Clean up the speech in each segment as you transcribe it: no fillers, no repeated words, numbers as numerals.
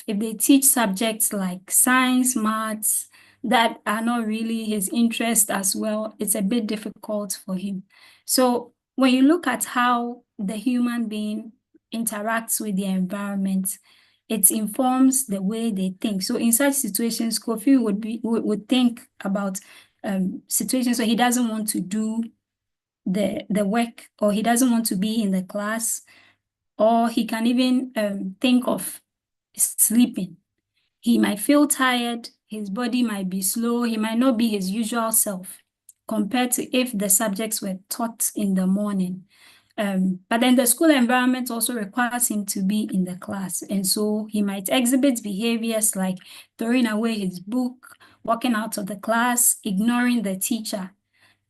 if they teach subjects like science, maths, that are not really his interest as well, it's a bit difficult for him. So when you look at how the human being interacts with the environment, it informs the way they think. So in such situations, Kofi would think about situations where he doesn't want to do the work, or he doesn't want to be in the class, or he can even think of sleeping. He might feel tired, his body might be slow, he might not be his usual self compared to if the subjects were taught in the morning. But then the school environment also requires him to be in the class. And so he might exhibit behaviors like throwing away his book, walking out of the class, ignoring the teacher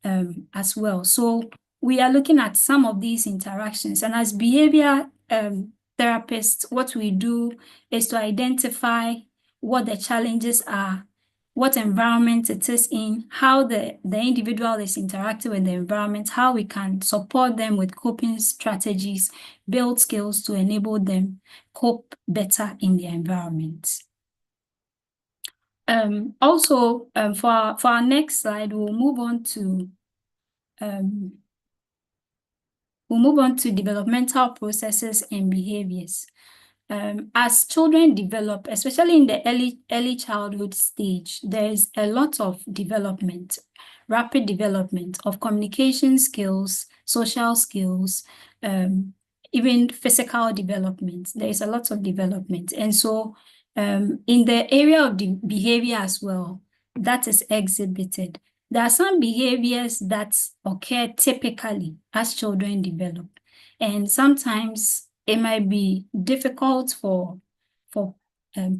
as well. So we are looking at some of these interactions. And as behavior therapists, what we do is to identify what the challenges are, what environment it is in, how the individual is interacting with the environment, how we can support them with coping strategies, build skills to enable them cope better in the environment. Also, for our next slide, we'll move on to developmental processes and behaviors. As children develop, especially in the early childhood stage, there is a lot of development, rapid development of communication skills, social skills, even physical development. There is a lot of development. And so in the area of the behavior as well, that is exhibited. There are some behaviors that occur typically as children develop. And sometimes it might be difficult for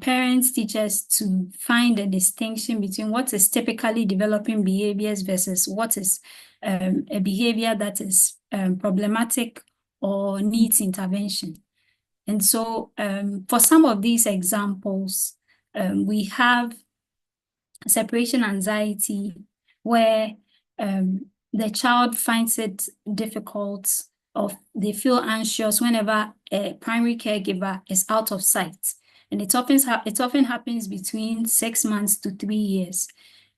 parents, teachers to find a distinction between what is typically developing behaviors versus what is a behavior that is problematic or needs intervention. And so for some of these examples, we have separation anxiety, where the child finds it difficult, or they feel anxious whenever a primary caregiver is out of sight. And it often happens between 6 months to 3 years.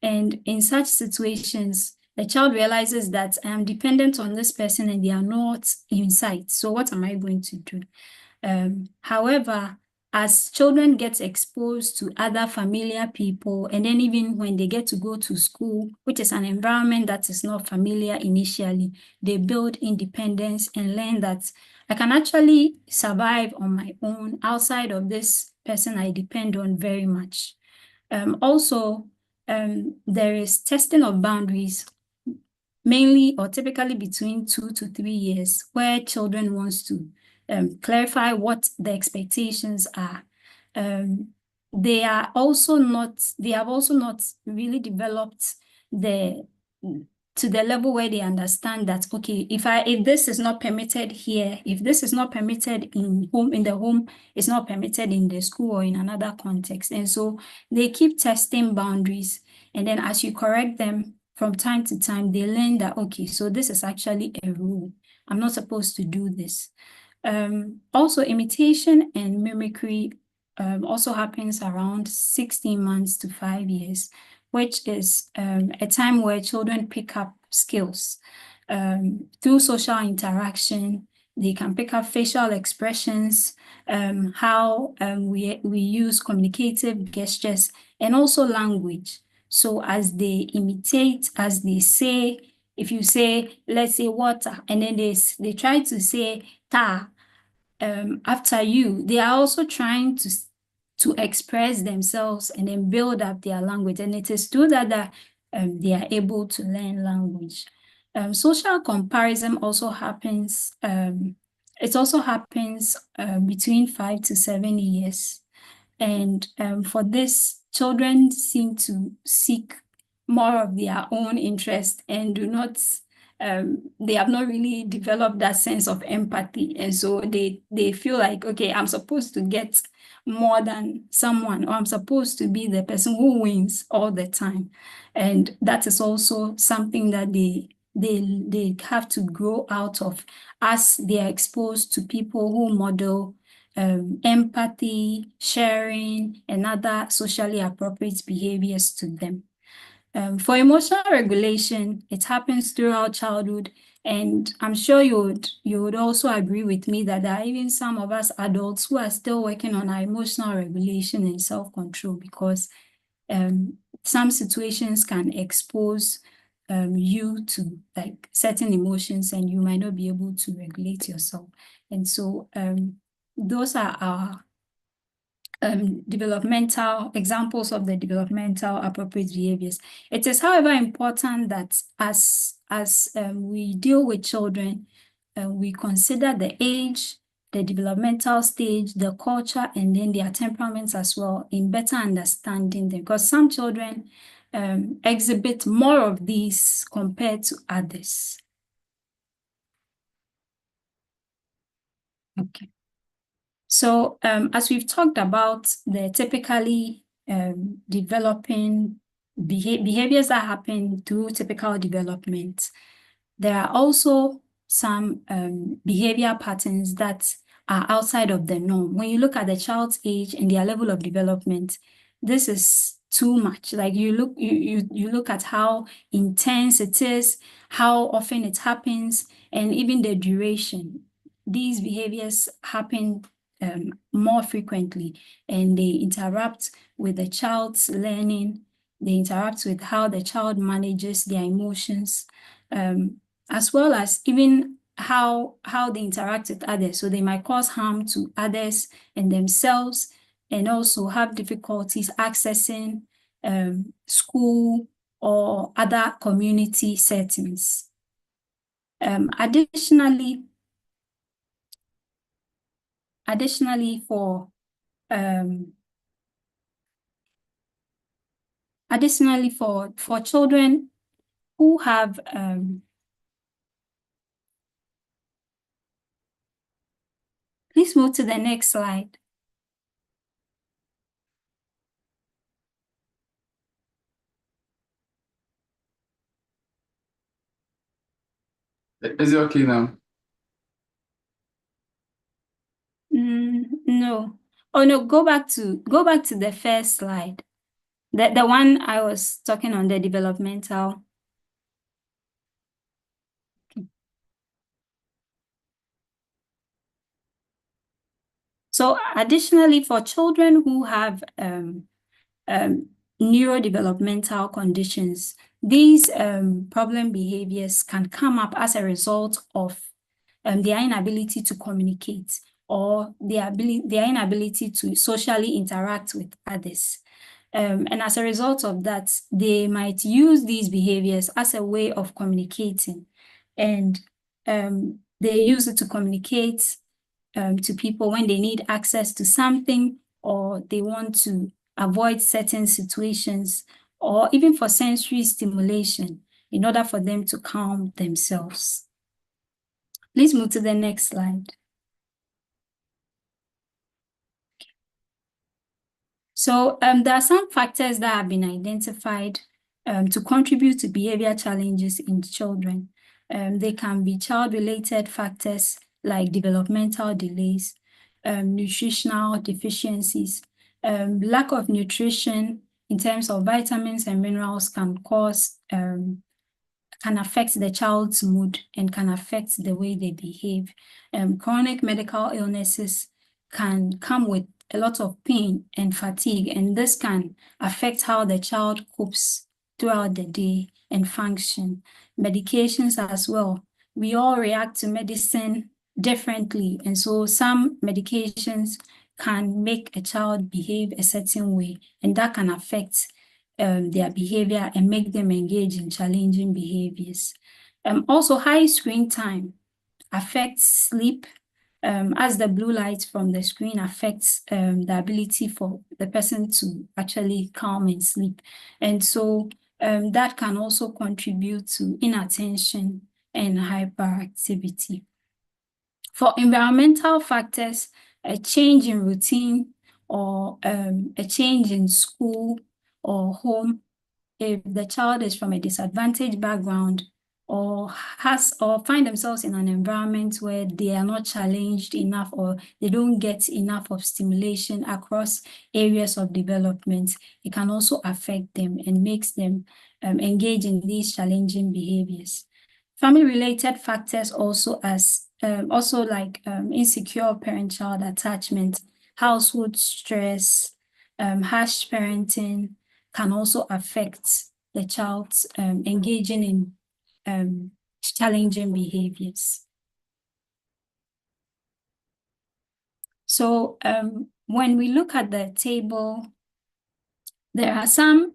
And in such situations, the child realizes that I am dependent on this person and they are not in sight. So what am I going to do? However, as children get exposed to other familiar people, and then even when they get to go to school, which is an environment that is not familiar initially, they build independence and learn that I can actually survive on my own outside of this person I depend on very much. Also, there is testing of boundaries, mainly or typically between 2 to 3 years, where children want to clarify what the expectations are. They have also not really developed to the level where they understand that, okay, if this is not permitted here, if this is not permitted in the home, it's not permitted in the school or in another context. And so they keep testing boundaries. And then as you correct them from time to time, they learn that, okay, so this is actually a rule. I'm not supposed to do this. Also, imitation and mimicry also happens around 16 months to 5 years, which is a time where children pick up skills through social interaction. They can pick up facial expressions, how we use communicative gestures, and also language. So as they imitate, as they say, if you say, let's say water, and then they try to say ta after you, they are also trying to express themselves and then build up their language. And it is through that they are able to learn language. Social comparison also happens. It also happens between 5 to 7 years. And for this, children seem to seek more of their own interest and they have not really developed that sense of empathy. And so they feel like, okay, I'm supposed to get more than someone, or I'm supposed to be the person who wins all the time. And that is also something that they have to grow out of as they are exposed to people who model empathy, sharing, and other socially appropriate behaviors to them. For emotional regulation, it happens throughout childhood, and I'm sure you would also agree with me that there are even some of us adults who are still working on our emotional regulation and self-control, because some situations can expose you to like certain emotions, and you might not be able to regulate yourself. And so those are our developmental examples of the developmental appropriate behaviors. It is, however, important that as we deal with children, we consider the age, the developmental stage, the culture, and then their temperaments as well, in better understanding them, because some children exhibit more of these compared to others. Okay. So as we've talked about the typically developing behaviors that happen through typical development, there are also some behavior patterns that are outside of the norm. When you look at the child's age and their level of development, this is too much. Like you look at how intense it is, how often it happens, and even the duration. These behaviors happen more frequently, and they interrupt with the child's learning. They interrupt with how the child manages their emotions, as well as even how they interact with others. So they might cause harm to others and themselves, and also have difficulties accessing school or other community settings. Additionally, for children who have please move to the next slide. Is it okay now? No. Oh no, go back to the first slide. The one I was talking on, the developmental. Okay. So additionally, for children who have neurodevelopmental conditions, these problem behaviors can come up as a result of their inability to communicate, or their inability to socially interact with others. And as a result of that, they might use these behaviors as a way of communicating. And they use it to communicate to people when they need access to something, or they want to avoid certain situations, or even for sensory stimulation in order for them to calm themselves. Please move to the next slide. So there are some factors that have been identified to contribute to behavior challenges in children. They can be child-related factors like developmental delays, nutritional deficiencies, lack of nutrition in terms of vitamins and minerals can affect the child's mood and can affect the way they behave. Chronic medical illnesses can come with a lot of pain and fatigue, and this can affect how the child copes throughout the day and function. Medications as well. We all react to medicine differently, and so some medications can make a child behave a certain way, and that can affect their behavior and make them engage in challenging behaviors. Also, high screen time affects sleep, as the blue light from the screen affects the ability for the person to actually calm and sleep. And so that can also contribute to inattention and hyperactivity. For environmental factors, a change in routine, or a change in school or home, if the child is from a disadvantaged background, or find themselves in an environment where they are not challenged enough, or they don't get enough of stimulation across areas of development, it can also affect them and makes them engage in these challenging behaviors. Family-related factors also like insecure parent-child attachment, household stress, harsh parenting can also affect the child's engaging in challenging behaviors. So when we look at the table, there are some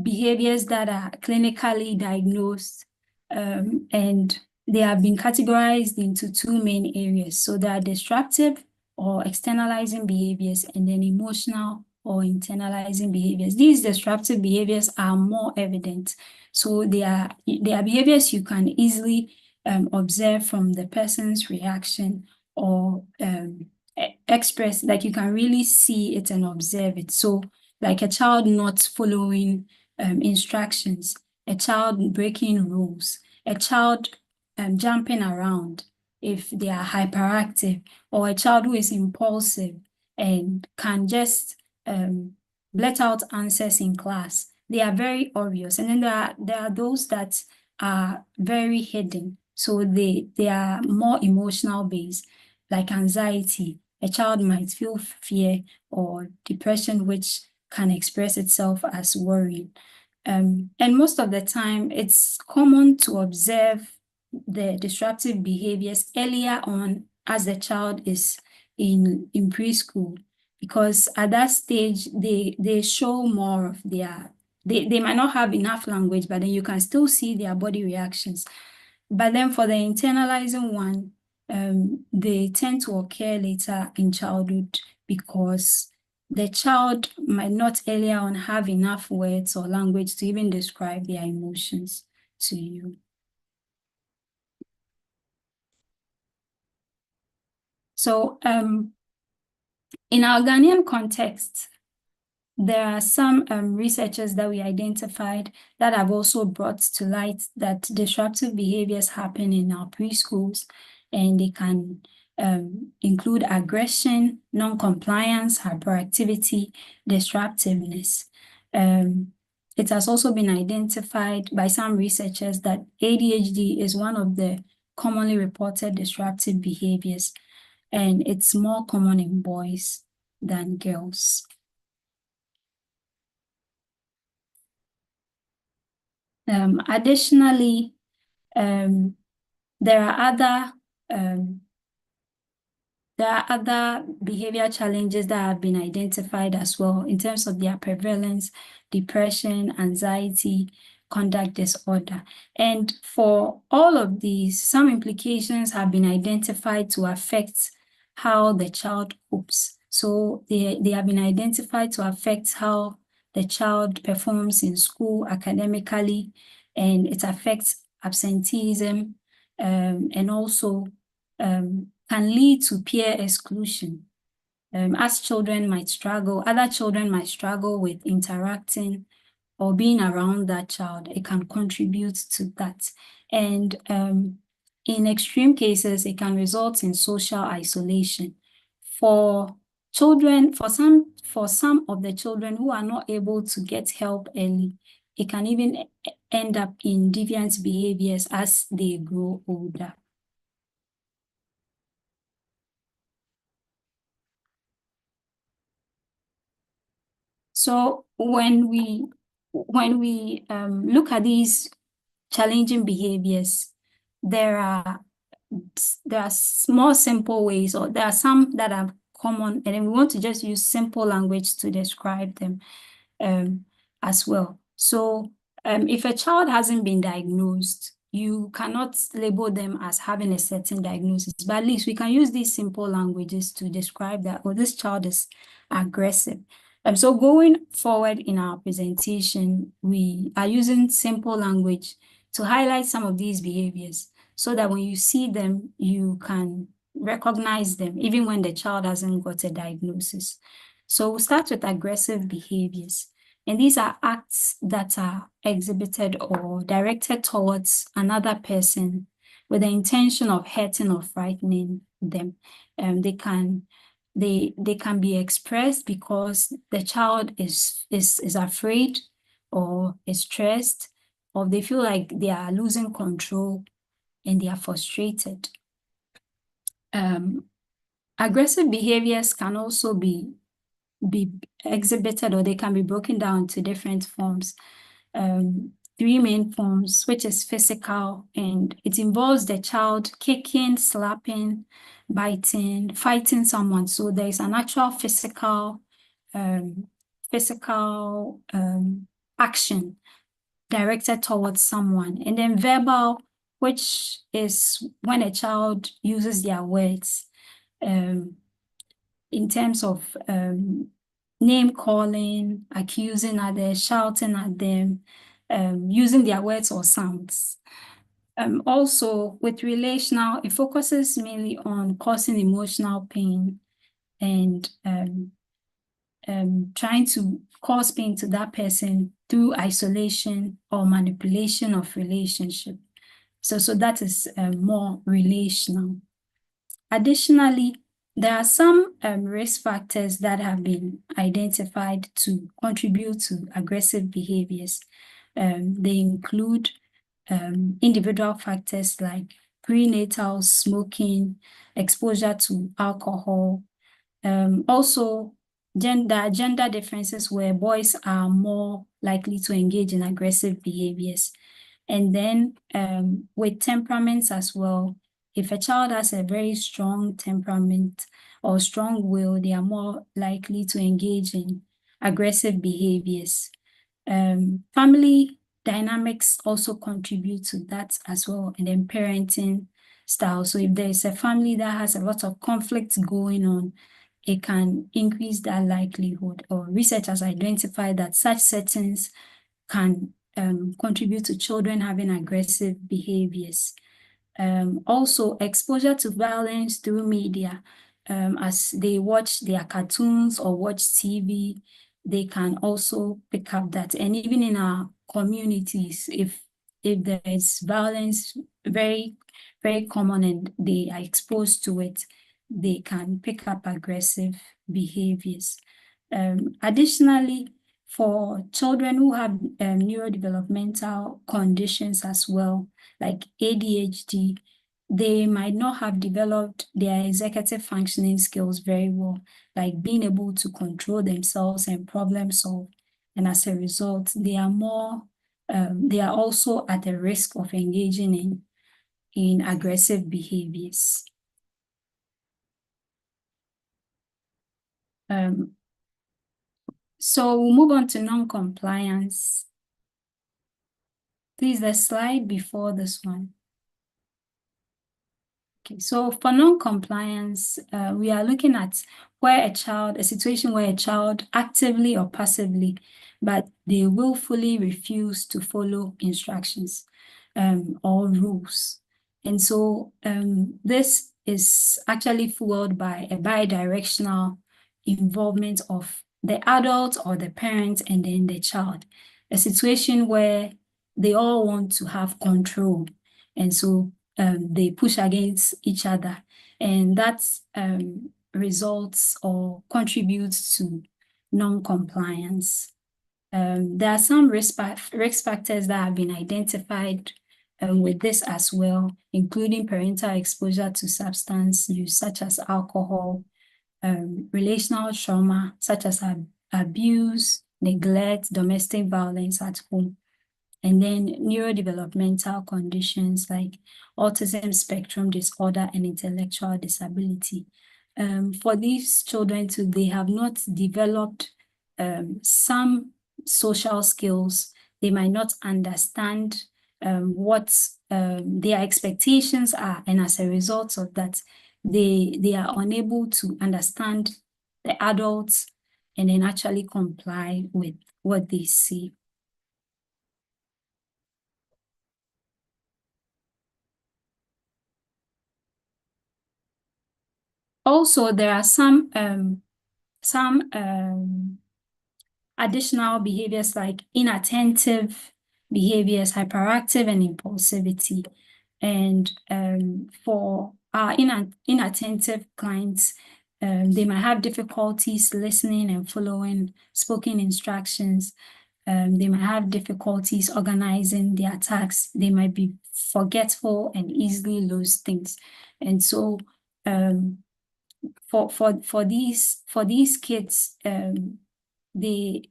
behaviors that are clinically diagnosed, and they have been categorized into two main areas. So there are disruptive or externalizing behaviors, and then emotional or internalizing behaviors. These disruptive behaviors are more evident. So they are behaviors you can easily observe from the person's reaction, or express, like you can really see it and observe it. So like a child not following instructions, a child breaking rules, a child jumping around if they are hyperactive, or a child who is impulsive and can just let out answers in class. They are very obvious. And then there are those that are very hidden. So they are more emotional based, like anxiety. A child might feel fear or depression, which can express itself as worry. And most of the time, it's common to observe the disruptive behaviors earlier on as the child is in preschool, because at that stage, they show more of they might not have enough language, but then you can still see their body reactions. But then for the internalizing one, they tend to occur later in childhood, because the child might not earlier on have enough words or language to even describe their emotions to you. So in our Ghanaian context, there are some researchers that we identified that have also brought to light that disruptive behaviors happen in our preschools, and they can include aggression, non-compliance, hyperactivity, disruptiveness. It has also been identified by some researchers that ADHD is one of the commonly reported disruptive behaviors, and it's more common in boys than girls. Additionally, there are other behavior challenges that have been identified as well in terms of their prevalence: depression, anxiety, conduct disorder. And for all of these, some implications have been identified to affect how the child copes. So they have been identified to affect how the child performs in school academically, and it affects absenteeism, and also can lead to peer exclusion. As children might struggle, other children might struggle with interacting or being around that child. It can contribute to that. And in extreme cases, it can result in social isolation. For children, for some of the children who are not able to get help early, it can even end up in deviant behaviors as they grow older. So when we look at these challenging behaviors, there are more simple ways, or there are some that are common, and then we want to just use simple language to describe them as well. So if a child hasn't been diagnosed, you cannot label them as having a certain diagnosis, but at least we can use these simple languages to describe that, oh, this child is aggressive. So going forward in our presentation, we are using simple language to highlight some of these behaviors, so that when you see them, you can recognize them, even when the child hasn't got a diagnosis. So we'll start with aggressive behaviors. And these are acts that are exhibited or directed towards another person with the intention of hurting or frightening them. They can be expressed because the child is afraid or is stressed, or they feel like they are losing control and they are frustrated. Aggressive behaviors can also be exhibited, or they can be broken down to different forms. Three main forms, which is physical, and it involves the child kicking, slapping, biting, fighting someone. So there is an actual um, physical action directed towards someone. And then verbal, which is when a child uses their words um, in terms of name calling, accusing others, shouting at them, using their words or sounds. Also, with relational, it focuses mainly on causing emotional pain and trying to cause pain to that person through isolation or manipulation of relationship. So that is more relational. Additionally, there are some risk factors that have been identified to contribute to aggressive behaviors. They include individual factors like prenatal smoking, exposure to alcohol, also gender differences where boys are more likely to engage in aggressive behaviors. And then with temperaments as well, if a child has a very strong temperament or strong will, they are more likely to engage in aggressive behaviors. Family dynamics also contribute to that as well, and then parenting style. So if there's a family that has a lot of conflict going on, it can increase that likelihood, or research has identified that such settings can contribute to children having aggressive behaviors. Also, exposure to violence through media, as they watch their cartoons or watch TV, they can also pick up that. And even in our communities, if there is violence very, very common and they are exposed to it, they can pick up aggressive behaviors. Additionally, for children who have neurodevelopmental conditions as well, like ADHD, they might not have developed their executive functioning skills very well, like being able to control themselves and problem solve. And as a result, they are also at the risk of engaging in aggressive behaviors. So we'll move on to non-compliance. Please, the slide before this one. Okay, so for non-compliance, we are looking at a situation where a child actively or passively, but they willfully refuse to follow instructions or rules. And so this is actually fueled by a bidirectional involvement of the adult or the parent and then the child. A situation where they all want to have control. And so they push against each other, and that results or contributes to non-compliance. There are some risk factors that have been identified with this as well, including parental exposure to substance use, such as alcohol, relational trauma, such as abuse, neglect, domestic violence at home, and then neurodevelopmental conditions like autism spectrum disorder and intellectual disability. For these children too, they have not developed some social skills. They might not understand what their expectations are, and as a result of that, they are unable to understand the adults and then actually comply with what they see. Also, there are some additional behaviors like inattentive behaviors, hyperactive, and impulsivity. And for our inattentive clients, they might have difficulties listening and following spoken instructions. They might have difficulties organizing their tasks. They might be forgetful and easily lose things. And so for these kids, they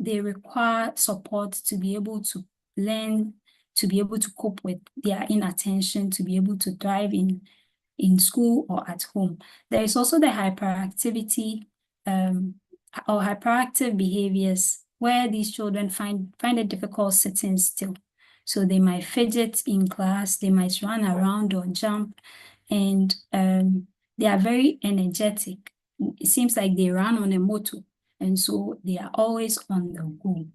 require support to be able to learn, to be able to cope with their inattention, to be able to thrive in school or at home. There is also the hyperactivity or hyperactive behaviors where these children find it difficult sitting still. So they might fidget in class, they might run around or jump, and they are very energetic. It seems like they run on a motor, and so they are always on the go.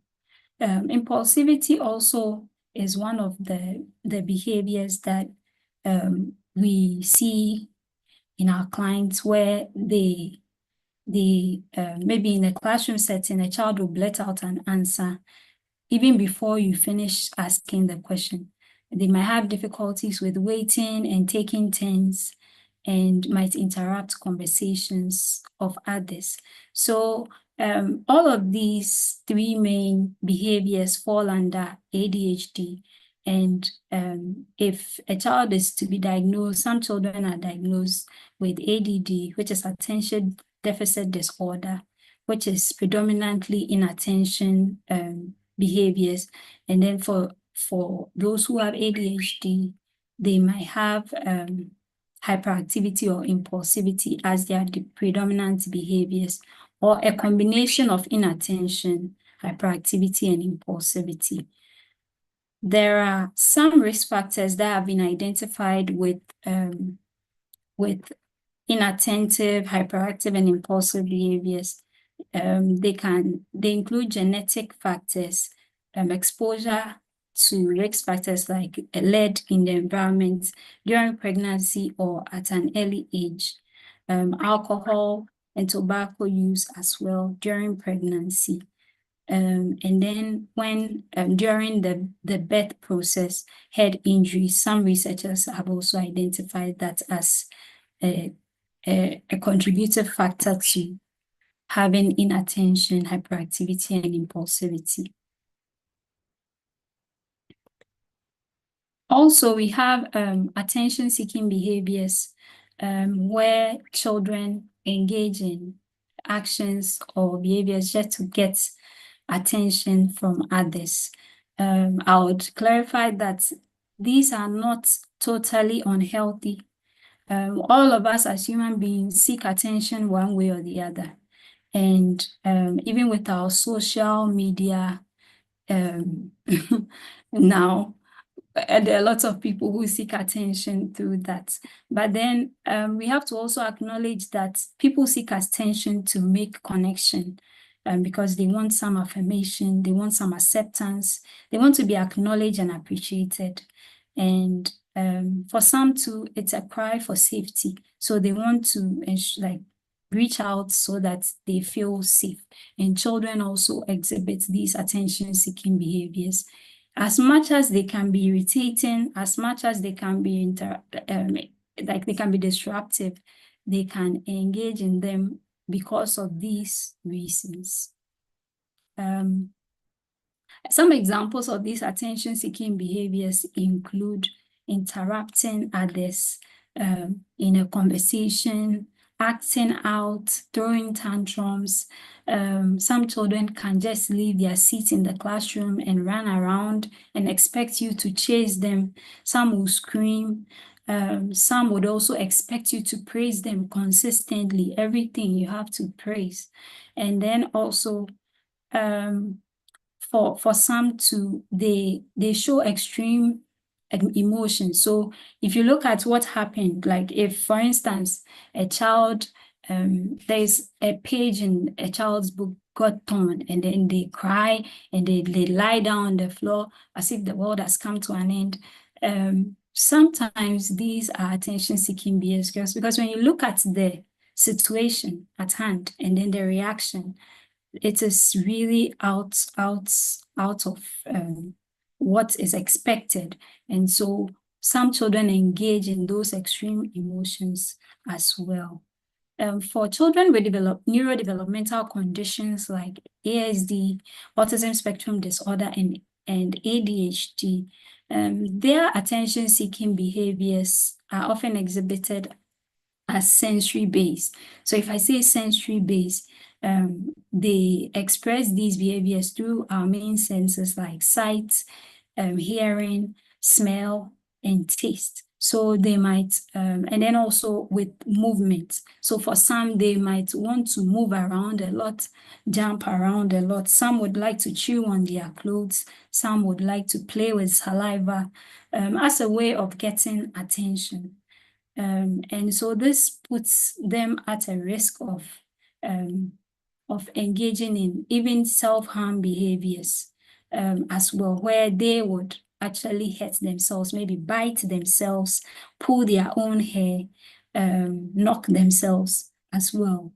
Impulsivity also is one of the behaviors that we see in our clients where they maybe in a classroom setting, a child will blurt out an answer even before you finish asking the question. They might have difficulties with waiting and taking turns and might interrupt conversations of others. So all of these three main behaviors fall under ADHD. And if a child is to be diagnosed, some children are diagnosed with ADD, which is attention deficit disorder, which is predominantly inattention behaviors. And then for those who have ADHD, they might have hyperactivity or impulsivity as their predominant behaviors, or a combination of inattention, hyperactivity, and impulsivity. There are some risk factors that have been identified with inattentive, hyperactive, and impulsive behaviors. They include genetic factors, exposure to risk factors like lead in the environment during pregnancy or at an early age, alcohol and tobacco use as well during pregnancy. And then when during the birth process, head injury, some researchers have also identified that as a contributive factor to having inattention, hyperactivity, and impulsivity. Also, we have attention-seeking behaviors where children engage in actions or behaviors just to get attention from others. I would clarify that these are not totally unhealthy. All of us as human beings seek attention one way or the other. And even with our social media now, there are lots of people who seek attention through that. But then we have to also acknowledge that people seek attention to make connection because they want some affirmation, they want some acceptance, they want to be acknowledged and appreciated. And for some too, it's a cry for safety. So they want to reach out so that they feel safe. And children also exhibit these attention-seeking behaviors. As much as they can be irritating, as much as they can be they can be disruptive, they can engage in them because of these reasons. Some examples of these attention-seeking behaviors include interrupting others in a conversation, acting out, throwing tantrums. Some children can just leave their seat in the classroom and run around and expect you to chase them. Some will scream. Some would also expect you to praise them consistently. Everything you have to praise. And then also, for some too, they show extreme emotion. So if you look at what happened, like if, for instance, a child, there's a page in a child's book got torn, and then they cry and they lie down on the floor as if the world has come to an end. Sometimes these are attention-seeking behaviors because when you look at the situation at hand and then the reaction, it is really out of what is expected. And so some children engage in those extreme emotions as well. For children with neurodevelopmental conditions like ASD, autism spectrum disorder, and ADHD, their attention-seeking behaviors are often exhibited as sensory-based. So if I say sensory-based, they express these behaviors through our main senses like sight, hearing, smell, and taste. So they might, and then also with movement. So for some, they might want to move around a lot, jump around a lot. Some would like to chew on their clothes. Some would like to play with saliva as a way of getting attention. And so this puts them at a risk um, of engaging in even self-harm behaviors as well, where they would actually hurt themselves, maybe bite themselves, pull their own hair, knock themselves as well.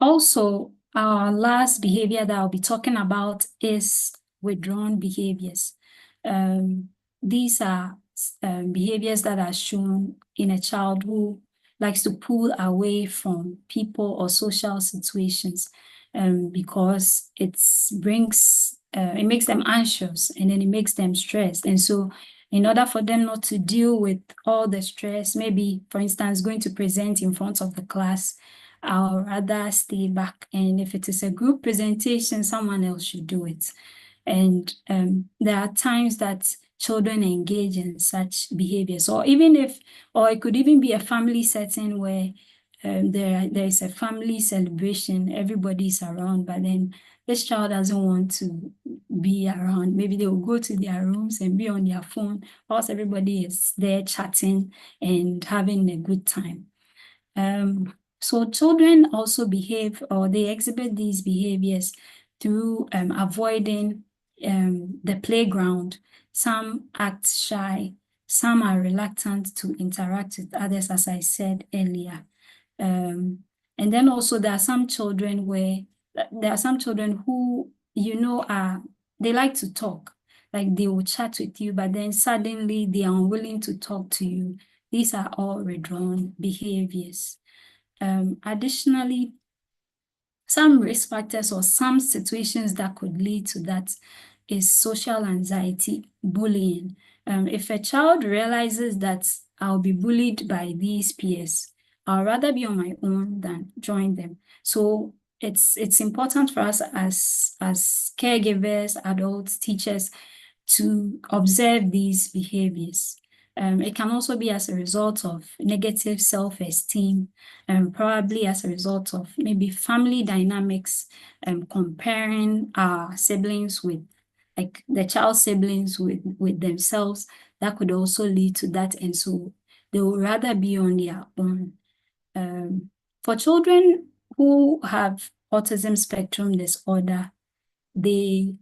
Also, our last behavior that I'll be talking about is withdrawn behaviors. These are behaviors that are shown in a child who likes to pull away from people or social situations because it makes them anxious, and then it makes them stressed. And so in order for them not to deal with all the stress, maybe, for instance, going to present in front of the class, I'll rather stay back. And if it is a group presentation, someone else should do it. And there are times that children engage in such behaviors, or it could even be a family setting where there is a family celebration, everybody's around, but then this child doesn't want to be around. Maybe they will go to their rooms and be on their phone, whilst everybody is there chatting and having a good time. So children also behave, or they exhibit these behaviors through avoiding the playground. Some act shy, some are reluctant to interact with others, as I said earlier. And then also there are some children who, they like to talk, like they will chat with you, but then suddenly they are unwilling to talk to you. These are all withdrawn behaviors. Additionally, some risk factors or some situations that could lead to that is social anxiety, bullying. If a child realizes that I'll be bullied by these peers, I'll rather be on my own than join them. So it's important for us as caregivers, adults, teachers, to observe these behaviors. It can also be as a result of negative self-esteem, probably as a result of maybe family dynamics, comparing our siblings with, like the child's siblings with themselves. That could also lead to that. And so they would rather be on their own. For children who have autism spectrum disorder, they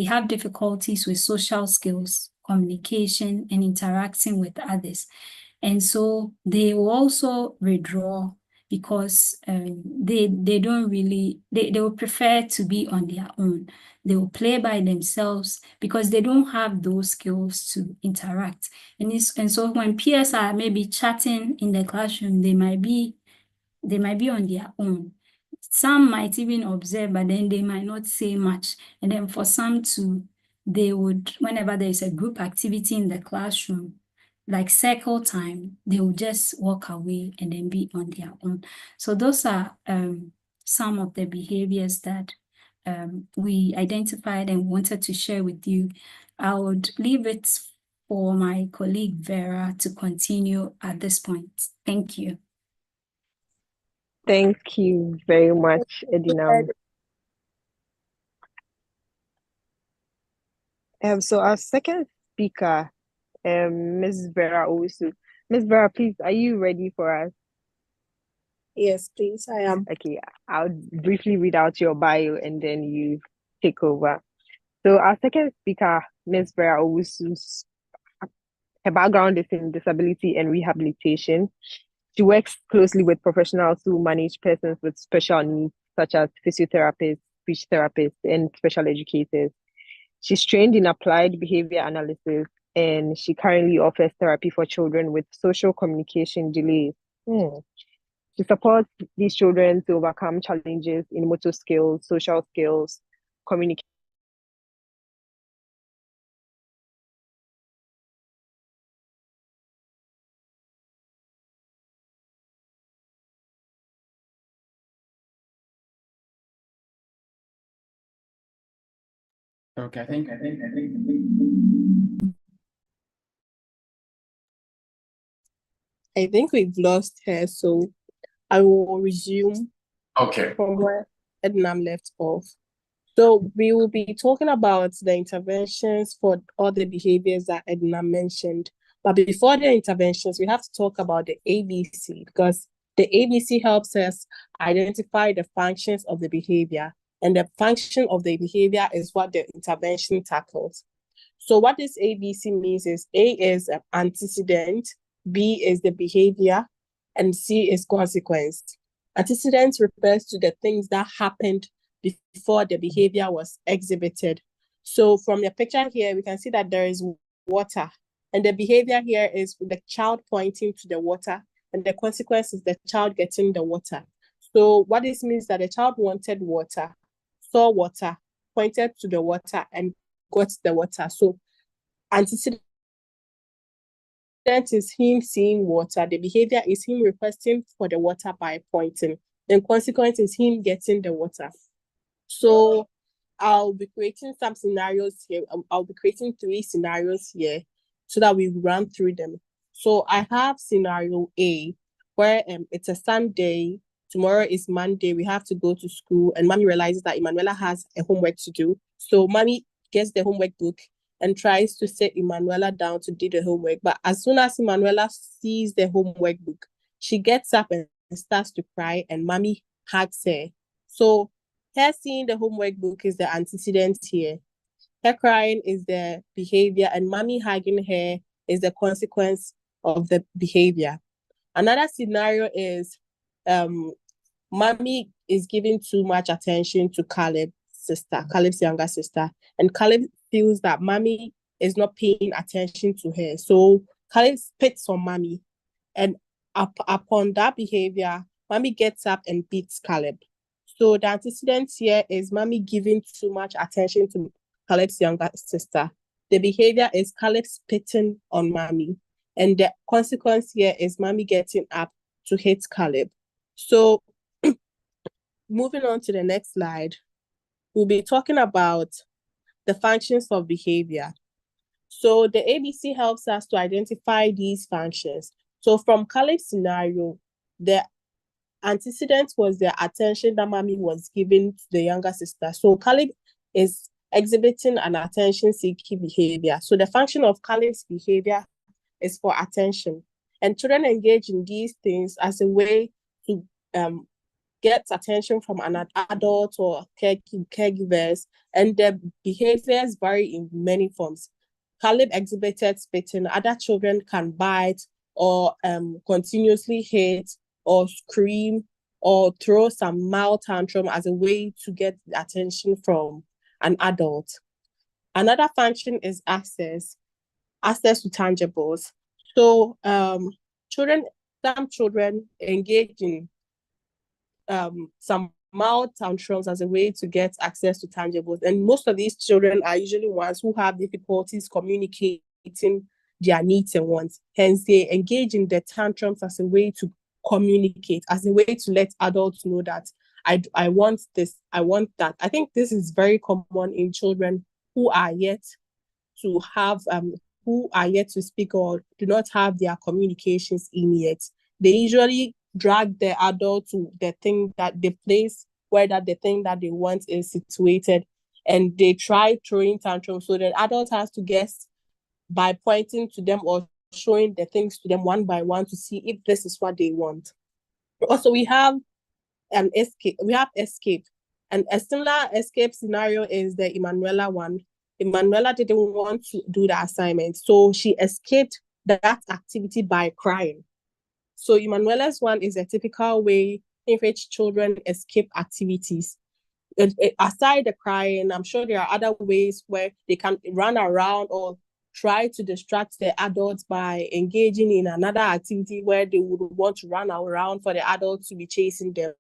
have difficulties with social skills, communication, and interacting with others. And so they will also withdraw because they will prefer to be on their own. They will play by themselves because they don't have those skills to interact. And so when peers are maybe chatting in the classroom, they might be on their own. Some might even observe, but then they might not say much. And then for some they would, whenever there is a group activity in the classroom, like circle time, they will just walk away and then be on their own. So those are some of the behaviors that we identified and wanted to share with you. I would leave it for my colleague Vera to continue at this point. Thank you. Thank you very much, Edinam. So our second speaker, Ms. Vera Owusu. Ms. Vera, please, are you ready for us? Yes, please, I am. Okay, I'll briefly read out your bio and then you take over. So our second speaker, Ms. Vera Owusu, Her background is in disability and rehabilitation. She works closely with professionals who manage persons with special needs, such as physiotherapists, speech therapists, and special educators. She's trained in applied behavior analysis, and she currently offers therapy for children with social communication delays. She supports these children to overcome challenges in motor skills, social skills, communication. Okay, I think. I think we've lost her, so I will resume Okay. from where Ednam left off. So we will be talking about the interventions for all the behaviors that Edna mentioned. But before the interventions, we have to talk about the ABC, because the ABC helps us identify the functions of the behavior. And the function of the behavior is what the intervention tackles. So what this ABC means is A is an antecedent, B is the behavior, and C is consequence. Antecedent refers to the things that happened before the behavior was exhibited. So from the picture here, we can see that there is water, and the behavior here is the child pointing to the water, and the consequence is the child getting the water. So what this means that the child wanted water, saw water, pointed to the water, and got the water. So antecedent is him seeing water. The behavior is him requesting for the water by pointing. Then consequence is him getting the water. So I'll be creating some scenarios here. I'll be creating 3 scenarios here so that we run through them. So I have scenario A, where it's a Sunday. Tomorrow is Monday. We have to go to school, and mommy realizes that Emanuela has a homework to do. So mommy gets the homework book and tries to set Emanuela down to do the homework. But as soon as Emanuela sees the homework book, she gets up and starts to cry, and mommy hugs her. So her seeing the homework book is the antecedent here. Her crying is the behavior, and mommy hugging her is the consequence of the behavior. Another scenario is mommy is giving too much attention to Caleb's younger sister, and Caleb feels that mommy is not paying attention to her. So Caleb spits on mommy, and upon that behavior, mommy gets up and beats Caleb. So the antecedent here is mommy giving too much attention to Caleb's younger sister. The behavior is Caleb spitting on mommy, and the consequence here is mommy getting up to hit Caleb. So moving on to the next slide, we'll be talking about the functions of behavior. So the ABC helps us to identify these functions. So from Caleb's scenario, the antecedent was the attention that mommy was giving to the younger sister. So Caleb is exhibiting an attention-seeking behavior. So the function of Caleb's behavior is for attention. And children engage in these things as a way to get attention from an adult or caregivers, and their behaviors vary in many forms. Caleb exhibited spitting. Other children can bite or continuously hit or scream or throw some mild tantrum as a way to get attention from an adult. Another function is access to tangibles. So some children engage in some mild tantrums as a way to get access to tangibles. And most of these children are usually ones who have difficulties communicating their needs and wants. Hence, they engage in the tantrums as a way to communicate, as a way to let adults know that I want this, I want that. I think this is very common in children who are yet to have, who are yet to speak or do not have their communications in yet. They usually drag the adult to the thing that the place where that the thing that they want is situated, and they try throwing tantrums. So the adult has to guess by pointing to them or showing the things to them one by one to see if this is what they want. Also, we have an escape. We have escape. And a similar escape scenario is the Emanuela one. Emanuela didn't want to do the assignment, so she escaped that activity by crying. So Emanuela's one is a typical way in which children escape activities. Aside the crying, I'm sure there are other ways where they can run around or try to distract the adults by engaging in another activity where they would want to run around for the adults to be chasing them,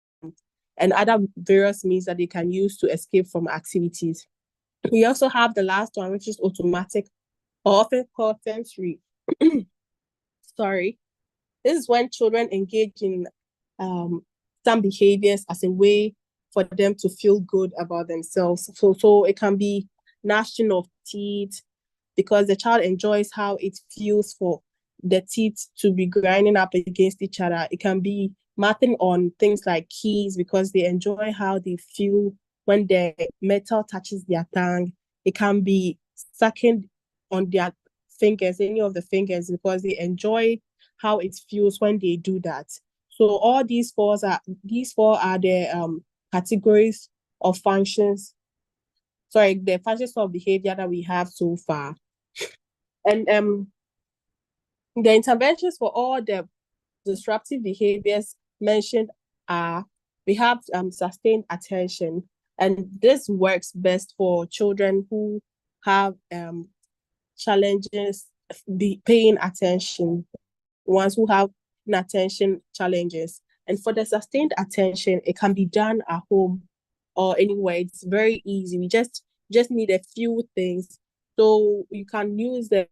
and other various means that they can use to escape from activities. We also have the last one, which is automatic, or often called sensory. Sorry. This is when children engage in some behaviors as a way for them to feel good about themselves. So it can be gnashing of teeth, because the child enjoys how it feels for the teeth to be grinding up against each other. It can be mapping on things like keys, because they enjoy how they feel when the metal touches their tongue. It can be sucking on their fingers, any of the fingers, because they enjoy how it feels when they do that. So all these four are the categories of functions. Sorry, the functions of behavior that we have so far. And the interventions for all the disruptive behaviors mentioned are, we have sustained attention, and this works best for children who have challenges paying attention, ones who have inattention challenges. And for the sustained attention, it can be done at home or anywhere. It's very easy. We just need a few things. So you can use the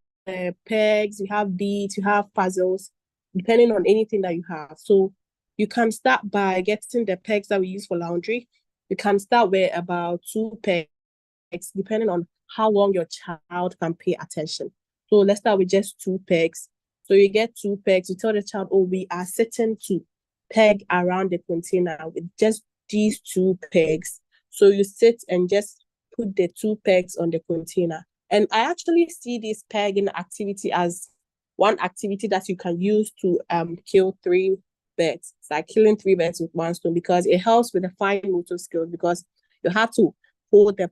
pegs, you have beads, you have puzzles, depending on anything that you have. So you can start by getting the pegs that we use for laundry. You can start with about 2 pegs, depending on how long your child can pay attention. So let's start with just 2 pegs. So you get 2 pegs, you tell the child, oh, we are sitting to peg around the container with just these 2 pegs. So you sit and just put the 2 pegs on the container. And I actually see this pegging activity as one activity that you can use to kill 3 birds. It's like killing 3 birds with 1 stone, because it helps with the fine motor skills, because you have to hold the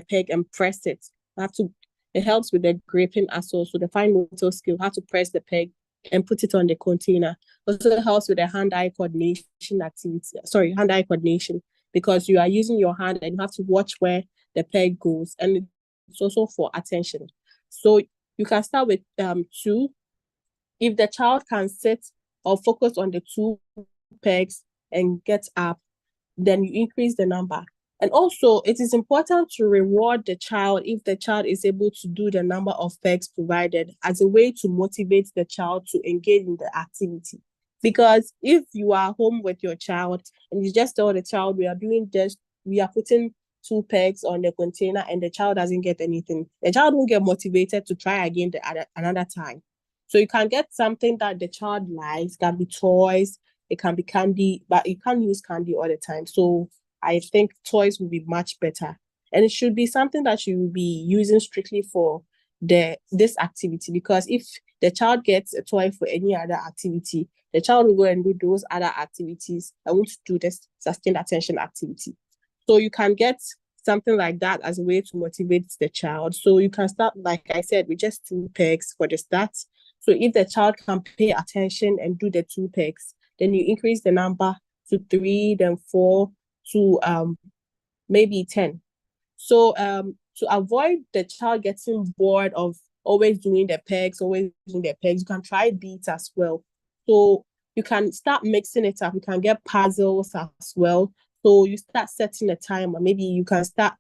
peg and press it. It helps with the gripping as well. So the fine motor skill, how to press the peg and put it on the container. Also helps with the hand-eye coordination activity. Sorry, hand-eye coordination, because you are using your hand and you have to watch where the peg goes. And it's also for attention. So you can start with 2. If the child can sit or focus on the 2 pegs and get up, then you increase the number. And also, it is important to reward the child if the child is able to do the number of pegs provided, as a way to motivate the child to engage in the activity. Because if you are home with your child and you just tell the child, we are putting 2 pegs on the container, and the child doesn't get anything, the child won't get motivated to try again another time. So you can get something that the child likes. It can be toys, it can be candy, but you can't use candy all the time. So I think toys will be much better. And it should be something that you will be using strictly for this activity, because if the child gets a toy for any other activity, the child will go and do those other activities and won't do this sustained attention activity. So you can get something like that as a way to motivate the child. So you can start, like I said, with just 2 pegs for the start. So if the child can pay attention and do the 2 pegs, then you increase the number to 3, then 4, to maybe 10. So to avoid the child getting bored of always doing the pegs, you can try beats as well. So you can start mixing it up. You can get puzzles as well. So you start setting a timer. Maybe you can start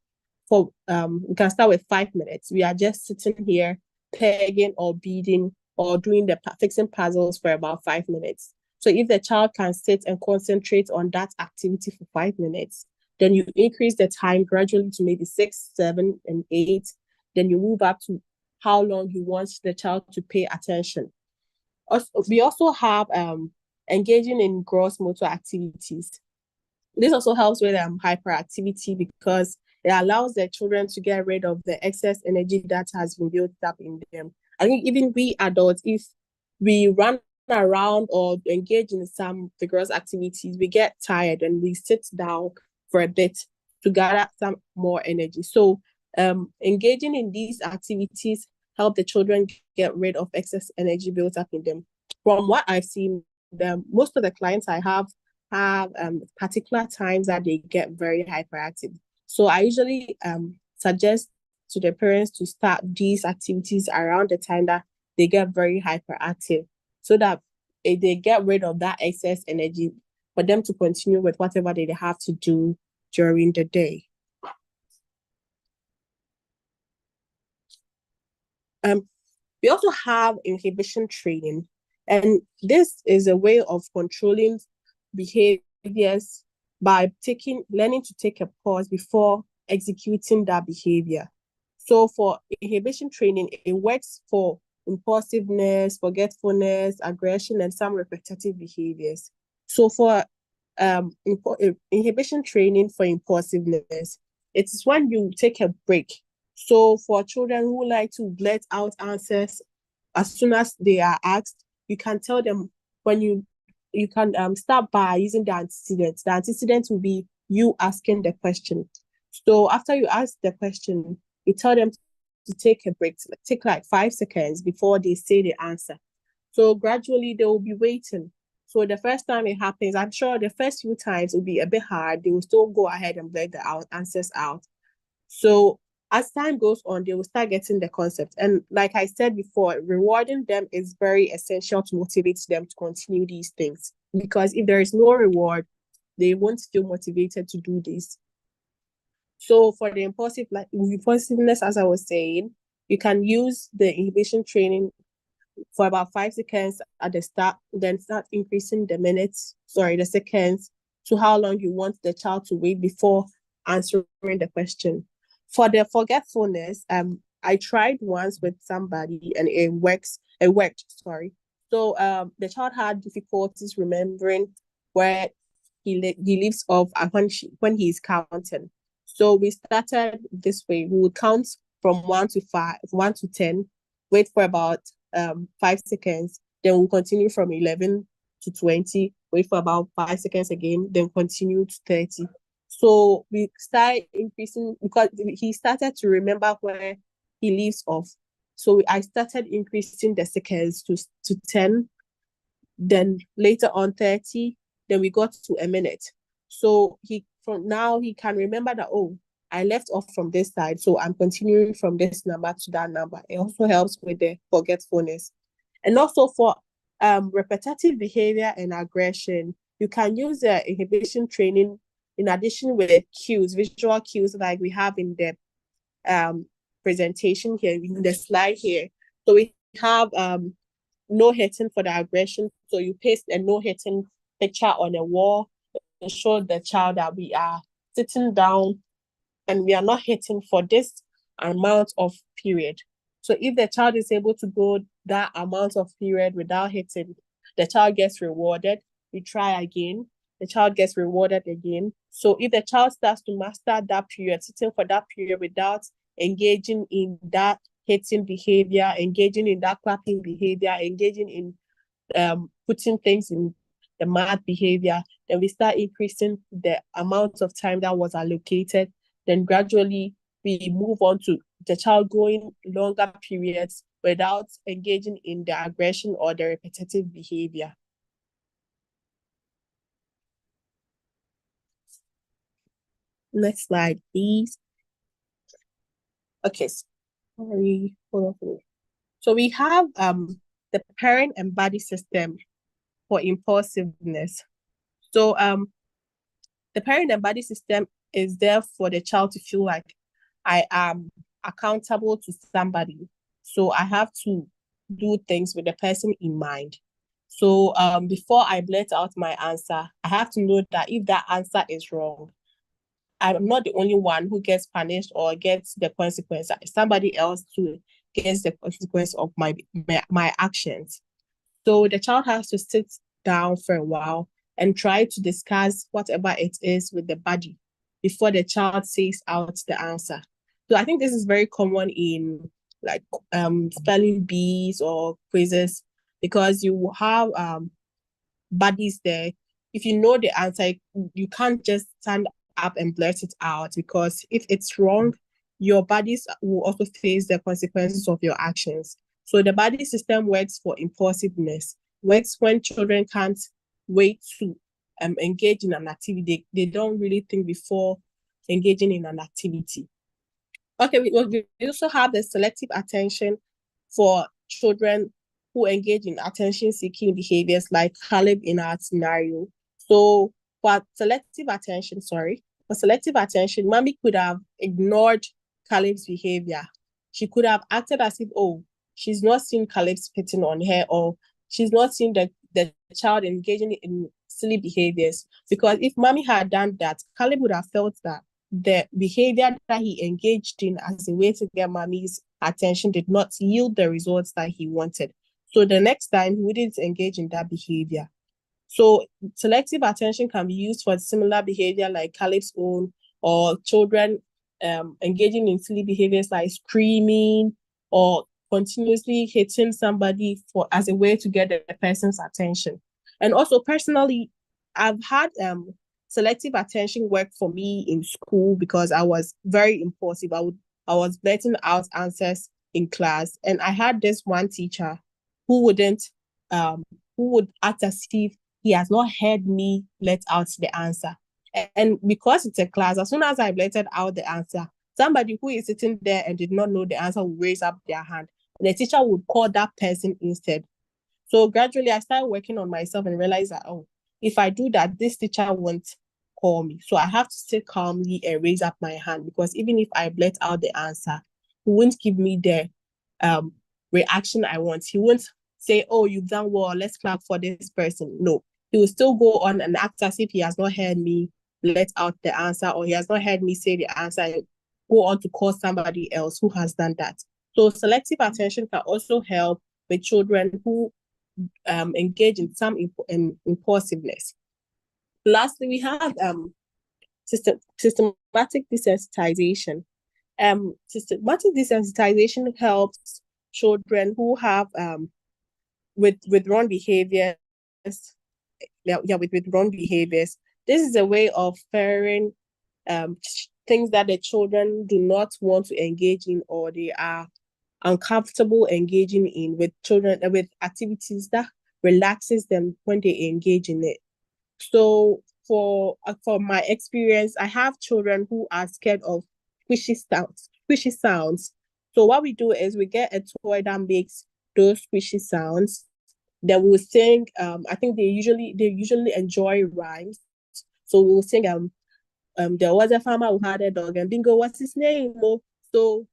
with 5 minutes. We are just sitting here pegging or beading or doing the fixing puzzles for about 5 minutes. So if the child can sit and concentrate on that activity for 5 minutes, then you increase the time gradually to maybe 6, 7, and 8. Then you move up to how long you want the child to pay attention. We also have engaging in gross motor activities. This also helps with hyperactivity, because it allows the children to get rid of the excess energy that has been built up in them. I think even we adults, if we run around or engage in some vigorous activities, we get tired and we sit down for a bit to gather some more energy. So engaging in these activities help the children get rid of excess energy built up in them. From what I've seen, most of the clients I have particular times that they get very hyperactive. So I usually suggest to the parents to start these activities around the time that they get very hyperactive, so that they get rid of that excess energy for them to continue with whatever they have to do during the day. We also have inhibition training, and this is a way of controlling behaviors by learning to take a pause before executing that behavior. So for inhibition training, it works for impulsiveness, forgetfulness, aggression, and some repetitive behaviors. So for inhibition training for impulsiveness, it's when you take a break. So for children who like to blurt out answers as soon as they are asked, you can tell them when you can start by using the antecedent. The antecedent will be you asking the question. So after you ask the question, you tell them to take a break, take like 5 seconds before they say the answer. So gradually they will be waiting. So the first time it happens, I'm sure the first few times it will be a bit hard. They will still go ahead and blurt the answers out. So as time goes on, they will start getting the concept. And like I said before, rewarding them is very essential to motivate them to continue these things. Because if there is no reward, they won't feel motivated to do this. So for the impulsiveness, as I was saying, you can use the inhibition training for about 5 seconds at the start, then start increasing the seconds to how long you want the child to wait before answering the question. For the forgetfulness, I tried once with somebody and it worked. So the child had difficulties remembering where he leaves off when he's counting. So we started this way. We would count from 1 to 10, wait for about 5 seconds, then we'll continue from 11 to 20, wait for about 5 seconds again, then continue to 30. So we started increasing because he started to remember where he leaves off. So I started increasing the seconds to 10, then later on 30, then we got to a minute. So from now he can remember that, oh, I left off from this side, so I'm continuing from this number to that number. It also helps with the forgetfulness. And also for repetitive behavior and aggression, you can use the inhibition training in addition with visual cues like we have in the presentation here, in the slide here. So we have no hitting for the aggression. So you paste a no hitting picture on a wall to show the child that we are sitting down and we are not hitting for this amount of period. So if the child is able to go that amount of period without hitting, the child gets rewarded. We try again, the child gets rewarded again. So if the child starts to master that period, sitting for that period without engaging in that hitting behavior, engaging in that clapping behavior, engaging in putting things in the math behavior, then we start increasing the amount of time that was allocated. Then gradually we move on to the child going longer periods without engaging in the aggression or the repetitive behavior. Next slide, please. Okay, sorry, hold on. So we have the parent and body system for impulsiveness. So the parent and body system is there for the child to feel like I am accountable to somebody. So I have to do things with the person in mind. So before I blurt out my answer, I have to know that if that answer is wrong, I'm not the only one who gets punished or gets the consequence. Somebody else too gets the consequence of my actions. So the child has to sit down for a while and try to discuss whatever it is with the body before the child says out the answer. So I think this is very common in like spelling bees or quizzes, because you have buddies there. If you know the answer, you can't just stand up and blurt it out, because if it's wrong, your bodies will also face the consequences of your actions. So the body system works for impulsiveness, works when children can't wait to engage in an activity. They don't really think before engaging in an activity. Okay, we also have the selective attention for children who engage in attention-seeking behaviors, like Caleb in our scenario. So for selective attention, mommy could have ignored Caleb's behavior. She could have acted as if, oh, she's not seen Caleb spitting on her, or she's not seen the child engaging in silly behaviors. Because if mommy had done that, Caleb would have felt that the behavior that he engaged in as a way to get mommy's attention did not yield the results that he wanted. So the next time, he wouldn't engage in that behavior. So selective attention can be used for similar behavior like Caleb's own, or children engaging in silly behaviors like screaming or continuously hitting somebody as a way to get the person's attention. And also personally, I've had selective attention work for me in school because I was very impulsive. I was blurting out answers in class, and I had this one teacher who would act as if he has not heard me let out the answer. And because it's a class, as soon as I blurted out the answer, somebody who is sitting there and did not know the answer would raise up their hand. And the teacher would call that person instead. So gradually, I started working on myself and realized that, oh, if I do that, this teacher won't call me. So I have to sit calmly and raise up my hand, because even if I blurt out the answer, he won't give me the reaction I want. He won't say, oh, you've done well, let's clap for this person. No, he will still go on and act as if he has not heard me let out the answer, or he has not heard me say the answer, and go on to call somebody else who has done that. So selective attention can also help with children who engage in some impulsiveness. Lastly, we have systematic desensitization. Systematic desensitization helps children who have with wrong behaviors. With wrong behaviors. This is a way of fairing things that the children do not want to engage in, or they are uncomfortable engaging in, with children, with activities that relaxes them when they engage in it. So for my experience, I have children who are scared of squishy sounds. So what we do is we get a toy that makes those squishy sounds. Then we'll sing. I think they usually enjoy rhymes. So we'll sing. There was a farmer who had a dog, and bingo, what's his name? So